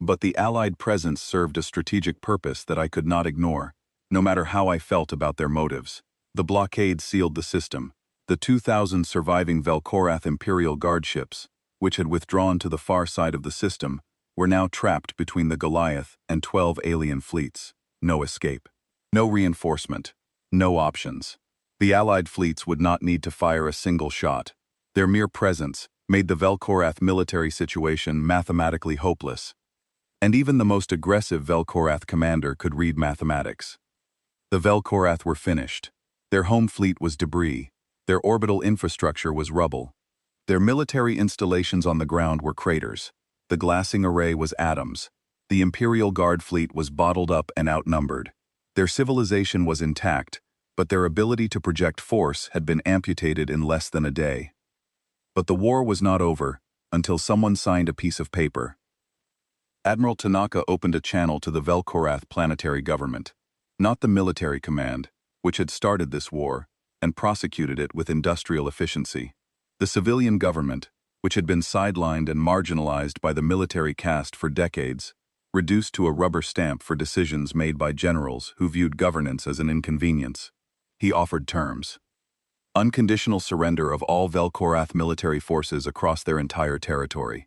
But the Allied presence served a strategic purpose that I could not ignore, no matter how I felt about their motives. The blockade sealed the system. The 2,000 surviving Velkorath Imperial Guard ships, which had withdrawn to the far side of the system, were now trapped between the Goliath and 12 alien fleets. No escape. No reinforcement. No options. The Allied fleets would not need to fire a single shot. Their mere presence made the Velkorath military situation mathematically hopeless. And even the most aggressive Velkorath commander could read mathematics. The Velkorath were finished. Their home fleet was debris. Their orbital infrastructure was rubble. Their military installations on the ground were craters. The glassing array was atoms. The Imperial Guard fleet was bottled up and outnumbered. Their civilization was intact, but their ability to project force had been amputated in less than a day. But the war was not over until someone signed a piece of paper. Admiral Tanaka opened a channel to the Velkorath planetary government, not the military command, which had started this war and prosecuted it with industrial efficiency. The civilian government, which had been sidelined and marginalized by the military caste for decades, reduced to a rubber stamp for decisions made by generals who viewed governance as an inconvenience. He offered terms. Unconditional surrender of all Vel'Korath military forces across their entire territory.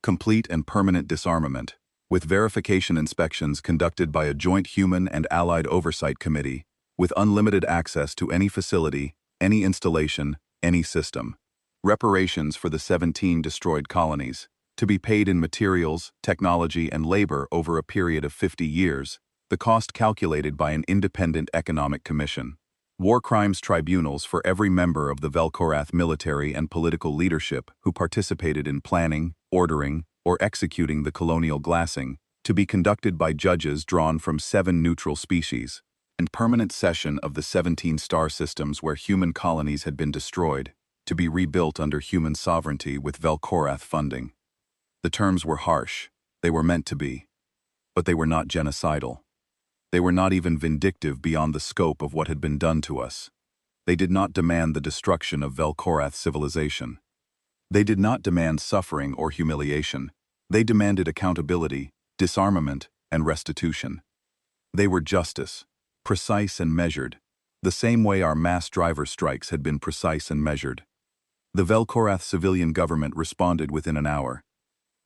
Complete and permanent disarmament, with verification inspections conducted by a joint human and allied oversight committee, with unlimited access to any facility, any installation, any system. Reparations for the 17 destroyed colonies, to be paid in materials, technology, and labor over a period of 50 years, the cost calculated by an independent economic commission. War crimes tribunals for every member of the Vel'Korath military and political leadership who participated in planning, ordering, or executing the colonial glassing, to be conducted by judges drawn from 7 neutral species, and permanent cession of the 17 star systems where human colonies had been destroyed, to be rebuilt under human sovereignty with Vel'Korath funding. The terms were harsh, they were meant to be, but they were not genocidal. They were not even vindictive beyond the scope of what had been done to us. They did not demand the destruction of Vel'Korath civilization. They did not demand suffering or humiliation. They demanded accountability, disarmament, and restitution. They were justice, precise and measured, the same way our mass driver strikes had been precise and measured. The Vel'Korath civilian government responded within an hour.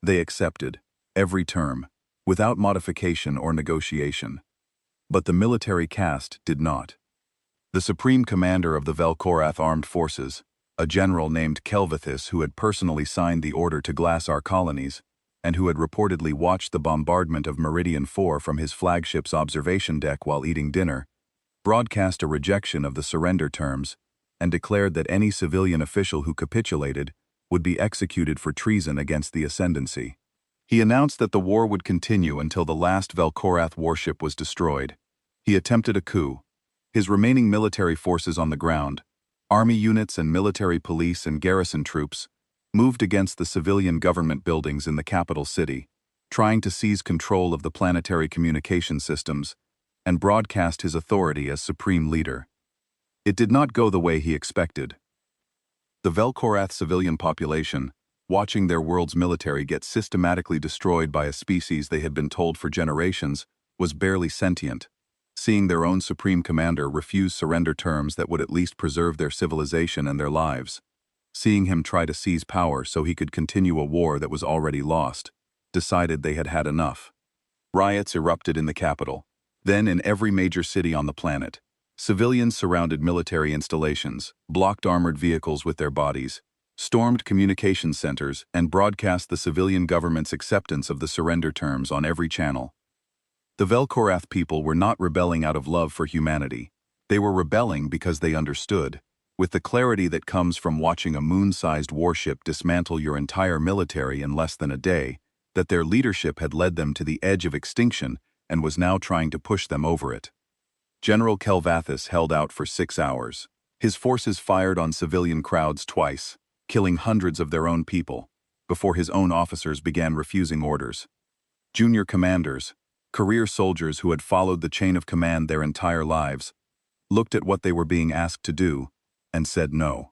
They accepted, every term, without modification or negotiation. But the military caste did not. The supreme commander of the Vel'Korath armed forces, a general named Kelvithus who had personally signed the order to glass our colonies, and who had reportedly watched the bombardment of Meridian 4 from his flagship's observation deck while eating dinner, broadcast a rejection of the surrender terms and declared that any civilian official who capitulated would be executed for treason against the ascendancy. He announced that the war would continue until the last Vel'Korath warship was destroyed. He attempted a coup. His remaining military forces on the ground, army units and military police and garrison troops, moved against the civilian government buildings in the capital city, trying to seize control of the planetary communication systems and broadcast his authority as supreme leader. It did not go the way he expected. The Vel'Korath civilian population, watching their world's military get systematically destroyed by a species they had been told for generations, was barely sentient. Seeing their own supreme commander refuse surrender terms that would at least preserve their civilization and their lives. Seeing him try to seize power so he could continue a war that was already lost, decided they had had enough. Riots erupted in the capital, then in every major city on the planet. Civilians surrounded military installations, blocked armored vehicles with their bodies, stormed communication centers, and broadcast the civilian government's acceptance of the surrender terms on every channel. The Vel'Korath people were not rebelling out of love for humanity. They were rebelling because they understood, with the clarity that comes from watching a moon-sized warship dismantle your entire military in less than a day, that their leadership had led them to the edge of extinction and was now trying to push them over it. General Kelvathus held out for 6 hours. His forces fired on civilian crowds twice, killing hundreds of their own people, before his own officers began refusing orders. Junior commanders, career soldiers who had followed the chain of command their entire lives, looked at what they were being asked to do and said no.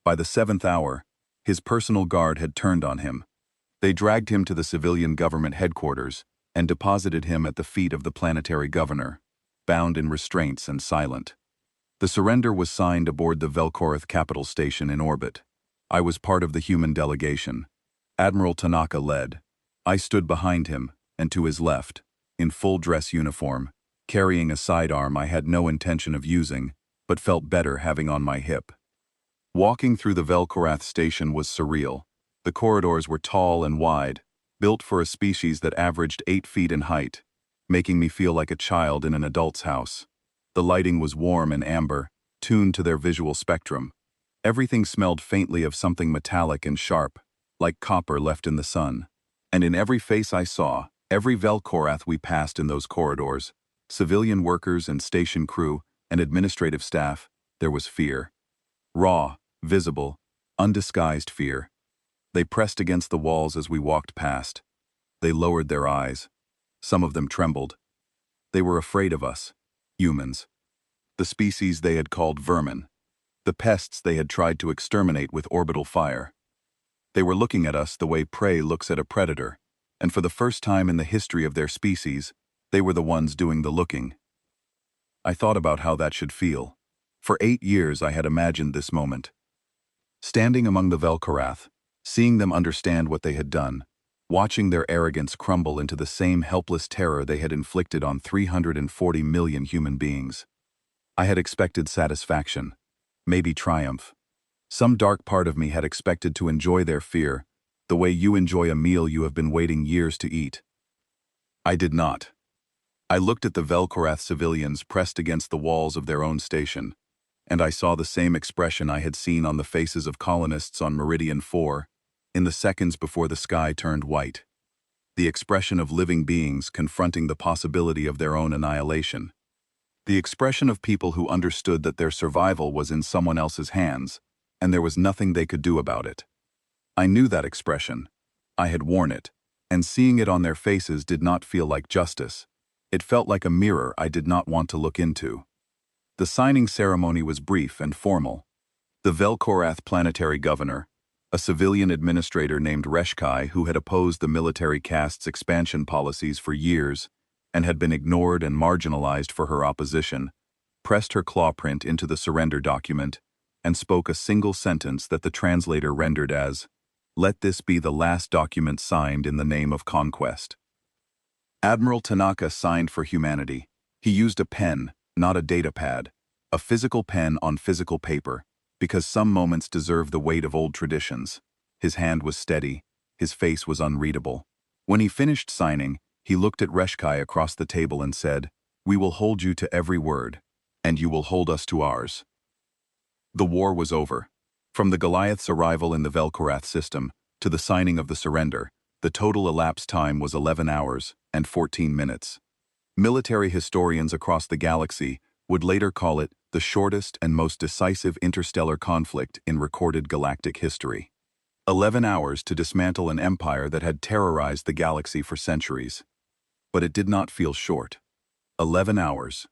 By the 7th hour, his personal guard had turned on him. They dragged him to the civilian government headquarters and deposited him at the feet of the planetary governor, bound in restraints and silent. The surrender was signed aboard the Vel'Korath capital station in orbit. I was part of the human delegation. Admiral Tanaka led. I stood behind him, and to his left, in full dress uniform, carrying a sidearm I had no intention of using, but felt better having on my hip. Walking through the Vel'Korath station was surreal. The corridors were tall and wide, built for a species that averaged 8 feet in height, making me feel like a child in an adult's house. The lighting was warm and amber, tuned to their visual spectrum. Everything smelled faintly of something metallic and sharp, like copper left in the sun. And in every face I saw, every Vel'Korath we passed in those corridors, civilian workers and station crew and administrative staff, there was fear. Raw, visible, undisguised fear. They pressed against the walls as we walked past. They lowered their eyes. Some of them trembled. They were afraid of us, humans. The species they had called vermin. The pests they had tried to exterminate with orbital fire. They were looking at us the way prey looks at a predator, and for the first time in the history of their species, they were the ones doing the looking. I thought about how that should feel. For 8 years I had imagined this moment. Standing among the Vel'Korath, seeing them understand what they had done, watching their arrogance crumble into the same helpless terror they had inflicted on 340 million human beings. I had expected satisfaction, maybe triumph. Some dark part of me had expected to enjoy their fear, the way you enjoy a meal you have been waiting years to eat. I did not. I looked at the Vel'Korath civilians pressed against the walls of their own station, and I saw the same expression I had seen on the faces of colonists on Meridian 4, in the seconds before the sky turned white. The expression of living beings confronting the possibility of their own annihilation. The expression of people who understood that their survival was in someone else's hands, and there was nothing they could do about it. I knew that expression. I had worn it, and seeing it on their faces did not feel like justice. It felt like a mirror I did not want to look into. The signing ceremony was brief and formal. The Vel'Korath planetary governor, a civilian administrator named Reshkai who had opposed the military caste's expansion policies for years and had been ignored and marginalized for her opposition, pressed her clawprint into the surrender document and spoke a single sentence that the translator rendered as, "Let this be the last document signed in the name of conquest." Admiral Tanaka signed for humanity. He used a pen, not a datapad, a physical pen on physical paper, because some moments deserve the weight of old traditions. His hand was steady, his face was unreadable. When he finished signing, he looked at Reshkai across the table and said, "We will hold you to every word, and you will hold us to ours." The war was over. From the Goliath's arrival in the Vel'Korath system to the signing of the surrender, the total elapsed time was 11 hours and 14 minutes. Military historians across the galaxy would later call it the shortest and most decisive interstellar conflict in recorded galactic history. 11 hours to dismantle an empire that had terrorized the galaxy for centuries. But it did not feel short. 11 hours.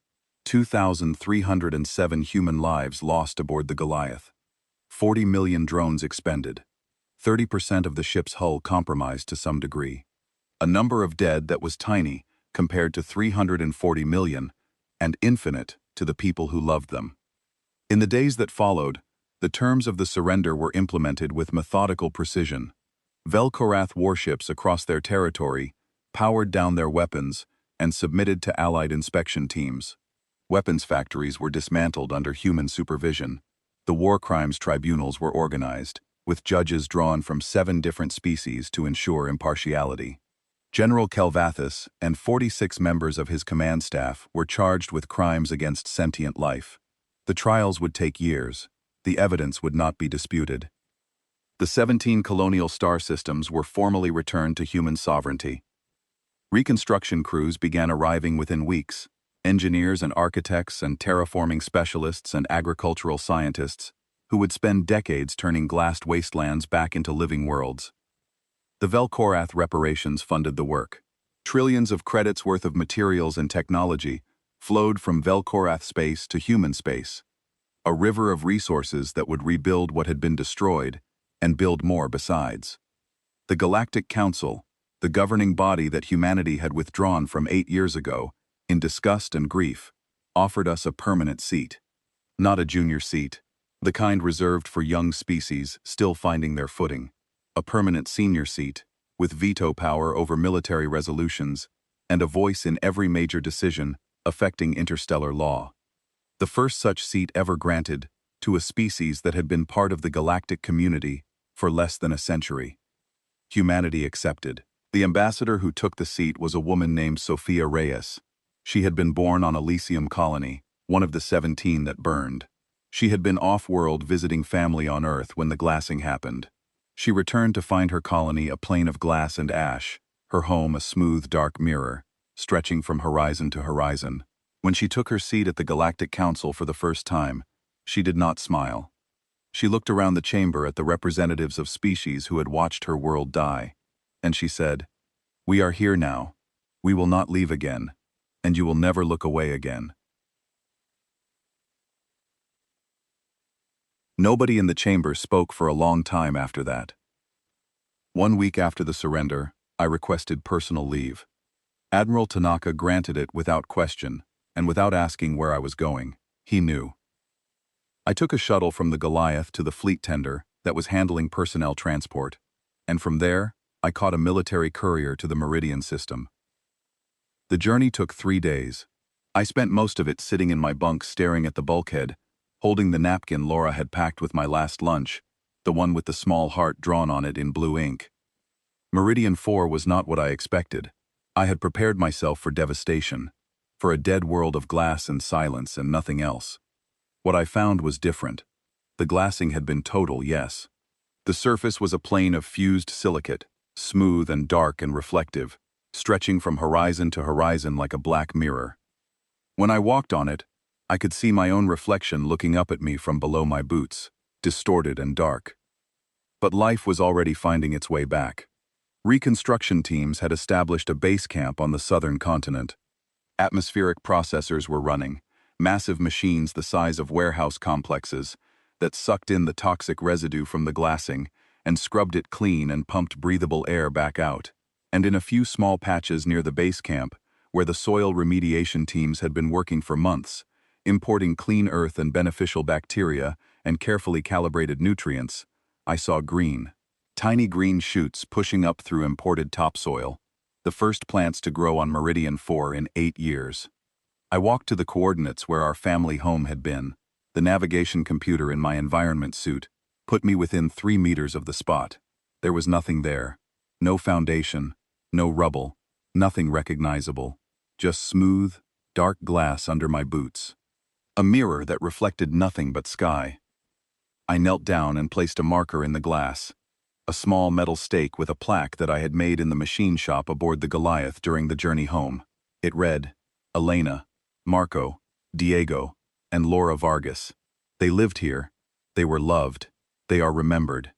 2,307 human lives lost aboard the Goliath. 40 million drones expended. 30% of the ship's hull compromised to some degree. A number of dead that was tiny compared to 340 million, and infinite to the people who loved them. In the days that followed, the terms of the surrender were implemented with methodical precision. Vel'Korath warships across their territory powered down their weapons and submitted to Allied inspection teams. Weapons factories were dismantled under human supervision. The war crimes tribunals were organized, with judges drawn from 7 different species to ensure impartiality. General Kelvathis and 46 members of his command staff were charged with crimes against sentient life. The trials would take years. The evidence would not be disputed. The 17 colonial star systems were formally returned to human sovereignty. Reconstruction crews began arriving within weeks. Engineers and architects and terraforming specialists and agricultural scientists who would spend decades turning glassed wastelands back into living worlds. The Vel'Korath reparations funded the work. Trillions of credits worth of materials and technology flowed from Vel'Korath space to human space, a river of resources that would rebuild what had been destroyed and build more besides. The Galactic Council, the governing body that humanity had withdrawn from 8 years ago, in disgust and grief, offered us a permanent seat. Not a junior seat, the kind reserved for young species still finding their footing. A permanent senior seat, with veto power over military resolutions, and a voice in every major decision affecting interstellar law. The first such seat ever granted to a species that had been part of the galactic community for less than a century. Humanity accepted. The ambassador who took the seat was a woman named Sophia Reyes. She had been born on Elysium Colony, one of the 17 that burned. She had been off-world visiting family on Earth when the glassing happened. She returned to find her colony a plain of glass and ash, her home a smooth, dark mirror, stretching from horizon to horizon. When she took her seat at the Galactic Council for the first time, she did not smile. She looked around the chamber at the representatives of species who had watched her world die, and she said, "We are here now. We will not leave again, and you will never look away again." Nobody in the chamber spoke for a long time after that. 1 week after the surrender, I requested personal leave. Admiral Tanaka granted it without question, and without asking where I was going. He knew. I took a shuttle from the Goliath to the fleet tender that was handling personnel transport, and from there, I caught a military courier to the Meridian system. The journey took 3 days. I spent most of it sitting in my bunk staring at the bulkhead, holding the napkin Laura had packed with my last lunch, the one with the small heart drawn on it in blue ink. Meridian 4 was not what I expected. I had prepared myself for devastation, for a dead world of glass and silence and nothing else. What I found was different. The glassing had been total, yes. The surface was a plane of fused silicate, smooth and dark and reflective, stretching from horizon to horizon like a black mirror. When I walked on it, I could see my own reflection looking up at me from below my boots, distorted and dark. But life was already finding its way back. Reconstruction teams had established a base camp on the southern continent. Atmospheric processors were running, massive machines the size of warehouse complexes, that sucked in the toxic residue from the glassing and scrubbed it clean and pumped breathable air back out. And in a few small patches near the base camp, where the soil remediation teams had been working for months, importing clean earth and beneficial bacteria and carefully calibrated nutrients, I saw green. Tiny green shoots pushing up through imported topsoil, the first plants to grow on Meridian 4 in 8 years. I walked to the coordinates where our family home had been. The navigation computer in my environment suit put me within 3 meters of the spot. There was nothing there. No foundation, no rubble, nothing recognizable. Just smooth, dark glass under my boots. A mirror that reflected nothing but sky. I knelt down and placed a marker in the glass. A small metal stake with a plaque that I had made in the machine shop aboard the Goliath during the journey home. It read, Elena, Marco, Diego, and Laura Vargas. They lived here. They were loved. They are remembered.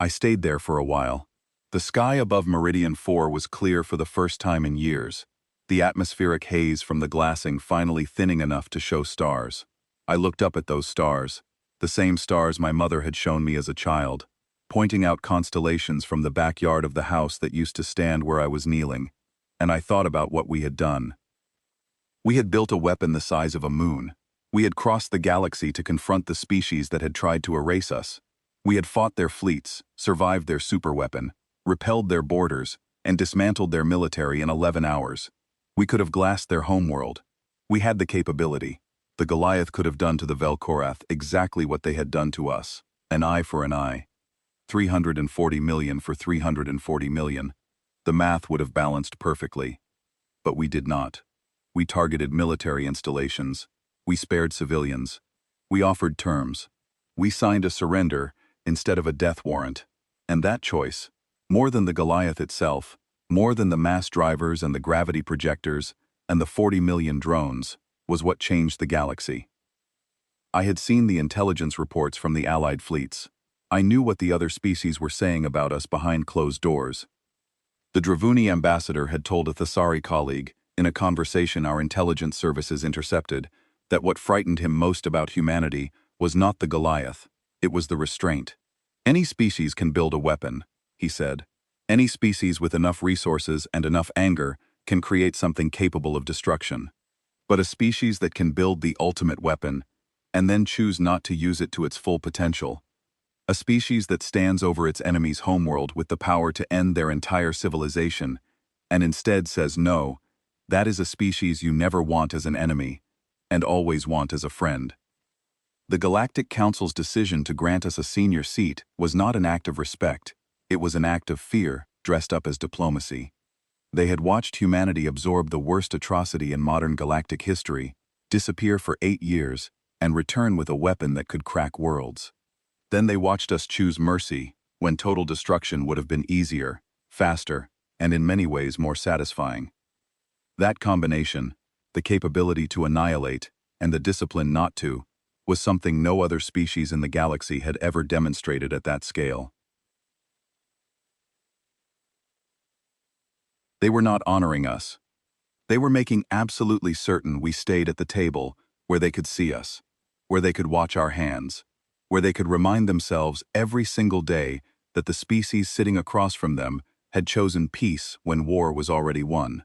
I stayed there for a while. The sky above Meridian 4 was clear for the first time in years, the atmospheric haze from the glassing finally thinning enough to show stars. I looked up at those stars, the same stars my mother had shown me as a child, pointing out constellations from the backyard of the house that used to stand where I was kneeling, and I thought about what we had done. We had built a weapon the size of a moon. We had crossed the galaxy to confront the species that had tried to erase us. We had fought their fleets, survived their superweapon, repelled their borders, and dismantled their military in 11 hours. We could have glassed their homeworld. We had the capability. The Goliath could have done to the Vel'Korath exactly what they had done to us. An eye for an eye. 340 million for 340 million. The math would have balanced perfectly. But we did not. We targeted military installations. We spared civilians. We offered terms. We signed a surrender instead of a death warrant. And that choice, more than the Goliath itself, more than the mass drivers and the gravity projectors and the 40 million drones, was what changed the galaxy. I had seen the intelligence reports from the Allied fleets. I knew what the other species were saying about us behind closed doors. The Dravuni ambassador had told a Thessari colleague, in a conversation our intelligence services intercepted, that what frightened him most about humanity was not the Goliath, it was the restraint. Any species can build a weapon, he said. Any species with enough resources and enough anger can create something capable of destruction. But a species that can build the ultimate weapon, and then choose not to use it to its full potential, a species that stands over its enemy's homeworld with the power to end their entire civilization, and instead says no, that is a species you never want as an enemy, and always want as a friend. The Galactic Council's decision to grant us a senior seat was not an act of respect, it was an act of fear dressed up as diplomacy. They had watched humanity absorb the worst atrocity in modern galactic history, disappear for 8 years, and return with a weapon that could crack worlds. Then they watched us choose mercy, when total destruction would have been easier, faster, and in many ways more satisfying. That combination, the capability to annihilate and the discipline not to, was something no other species in the galaxy had ever demonstrated at that scale. They were not honoring us. They were making absolutely certain we stayed at the table where they could see us, where they could watch our hands, where they could remind themselves every single day that the species sitting across from them had chosen peace when war was already won.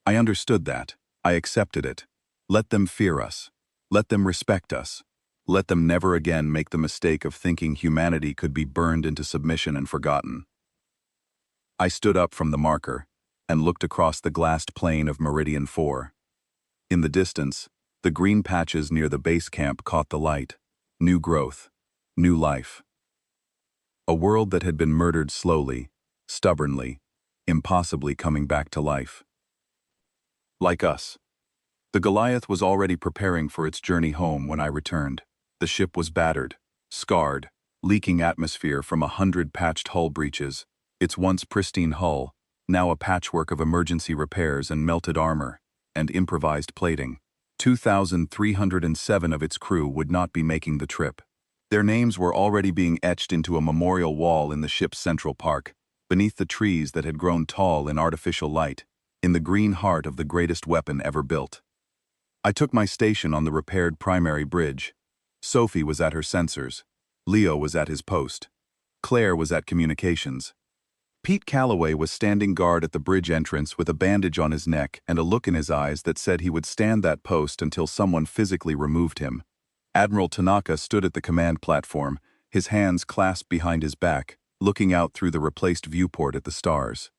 I understood that. I accepted it. Let them fear us. Let them respect us. Let them never again make the mistake of thinking humanity could be burned into submission and forgotten. I stood up from the marker and looked across the glassed plain of Meridian 4. In the distance, the green patches near the base camp caught the light. New growth, new life. A world that had been murdered slowly, stubbornly, impossibly coming back to life. Like us. The Goliath was already preparing for its journey home when I returned. The ship was battered, scarred, leaking atmosphere from 100 patched hull breaches, its once pristine hull, now a patchwork of emergency repairs and melted armor, and improvised plating. 2,307 of its crew would not be making the trip. Their names were already being etched into a memorial wall in the ship's central park, beneath the trees that had grown tall in artificial light, in the green heart of the greatest weapon ever built. I took my station on the repaired primary bridge. Sophie was at her sensors. Leo was at his post. Claire was at communications. Pete Calloway was standing guard at the bridge entrance with a bandage on his neck and a look in his eyes that said he would stand that post until someone physically removed him. Admiral Tanaka stood at the command platform, his hands clasped behind his back, looking out through the replaced viewport at the stars.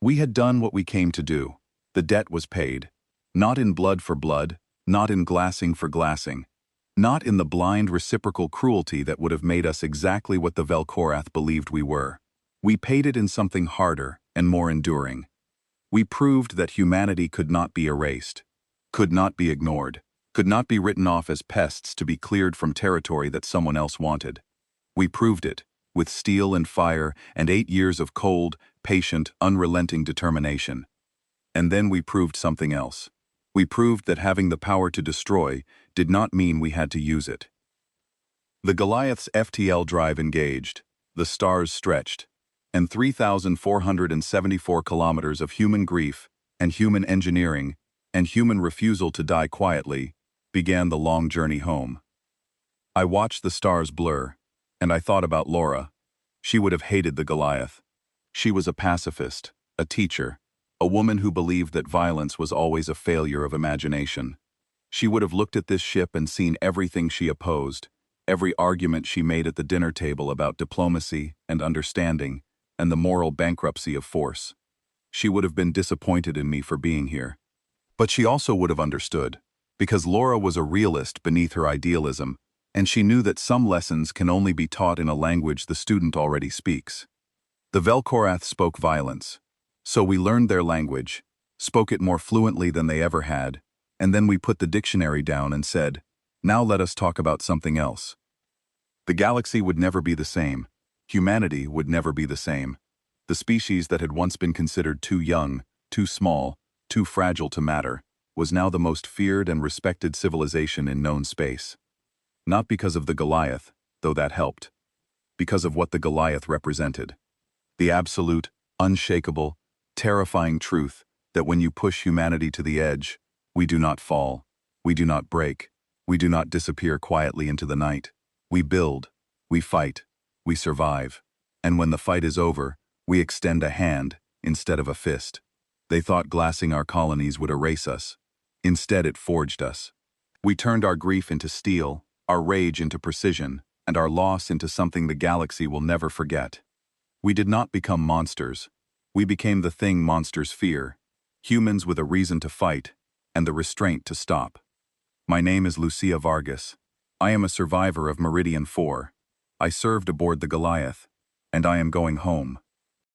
We had done what we came to do. The debt was paid. Not in blood for blood, not in glassing for glassing. Not in the blind reciprocal cruelty that would have made us exactly what the Vel'Korath believed we were. We paid it in something harder and more enduring. We proved that humanity could not be erased, could not be ignored, could not be written off as pests to be cleared from territory that someone else wanted. We proved it, with steel and fire and 8 years of cold, patient, unrelenting determination. And then we proved something else. We proved that having the power to destroy did not mean we had to use it. The Goliath's FTL drive engaged, the stars stretched, and 3,474 kilometers of human grief and human engineering and human refusal to die quietly began the long journey home. I watched the stars blur, and I thought about Laura. She would have hated the Goliath. She was a pacifist, a teacher, a woman who believed that violence was always a failure of imagination. She would have looked at this ship and seen everything she opposed, every argument she made at the dinner table about diplomacy and understanding, and the moral bankruptcy of force. She would have been disappointed in me for being here. But she also would have understood, because Laura was a realist beneath her idealism, and she knew that some lessons can only be taught in a language the student already speaks. The Vel'Korath spoke violence. So we learned their language, spoke it more fluently than they ever had, and then we put the dictionary down and said, now let us talk about something else. The galaxy would never be the same. Humanity would never be the same. The species that had once been considered too young, too small, too fragile to matter, was now the most feared and respected civilization in known space. Not because of the Goliath, though that helped. Because of what the Goliath represented. The absolute, unshakable, terrifying truth that when you push humanity to the edge, we do not fall, we do not break, we do not disappear quietly into the night. We build, we fight, we survive, and when the fight is over, we extend a hand instead of a fist. They thought glassing our colonies would erase us. Instead, it forged us. We turned our grief into steel, our rage into precision, and our loss into something the galaxy will never forget. We did not become monsters. We became the thing monsters fear, humans with a reason to fight and the restraint to stop. My name is Lucia Vargas. I am a survivor of Meridian 4. I served aboard the Goliath, and I am going home.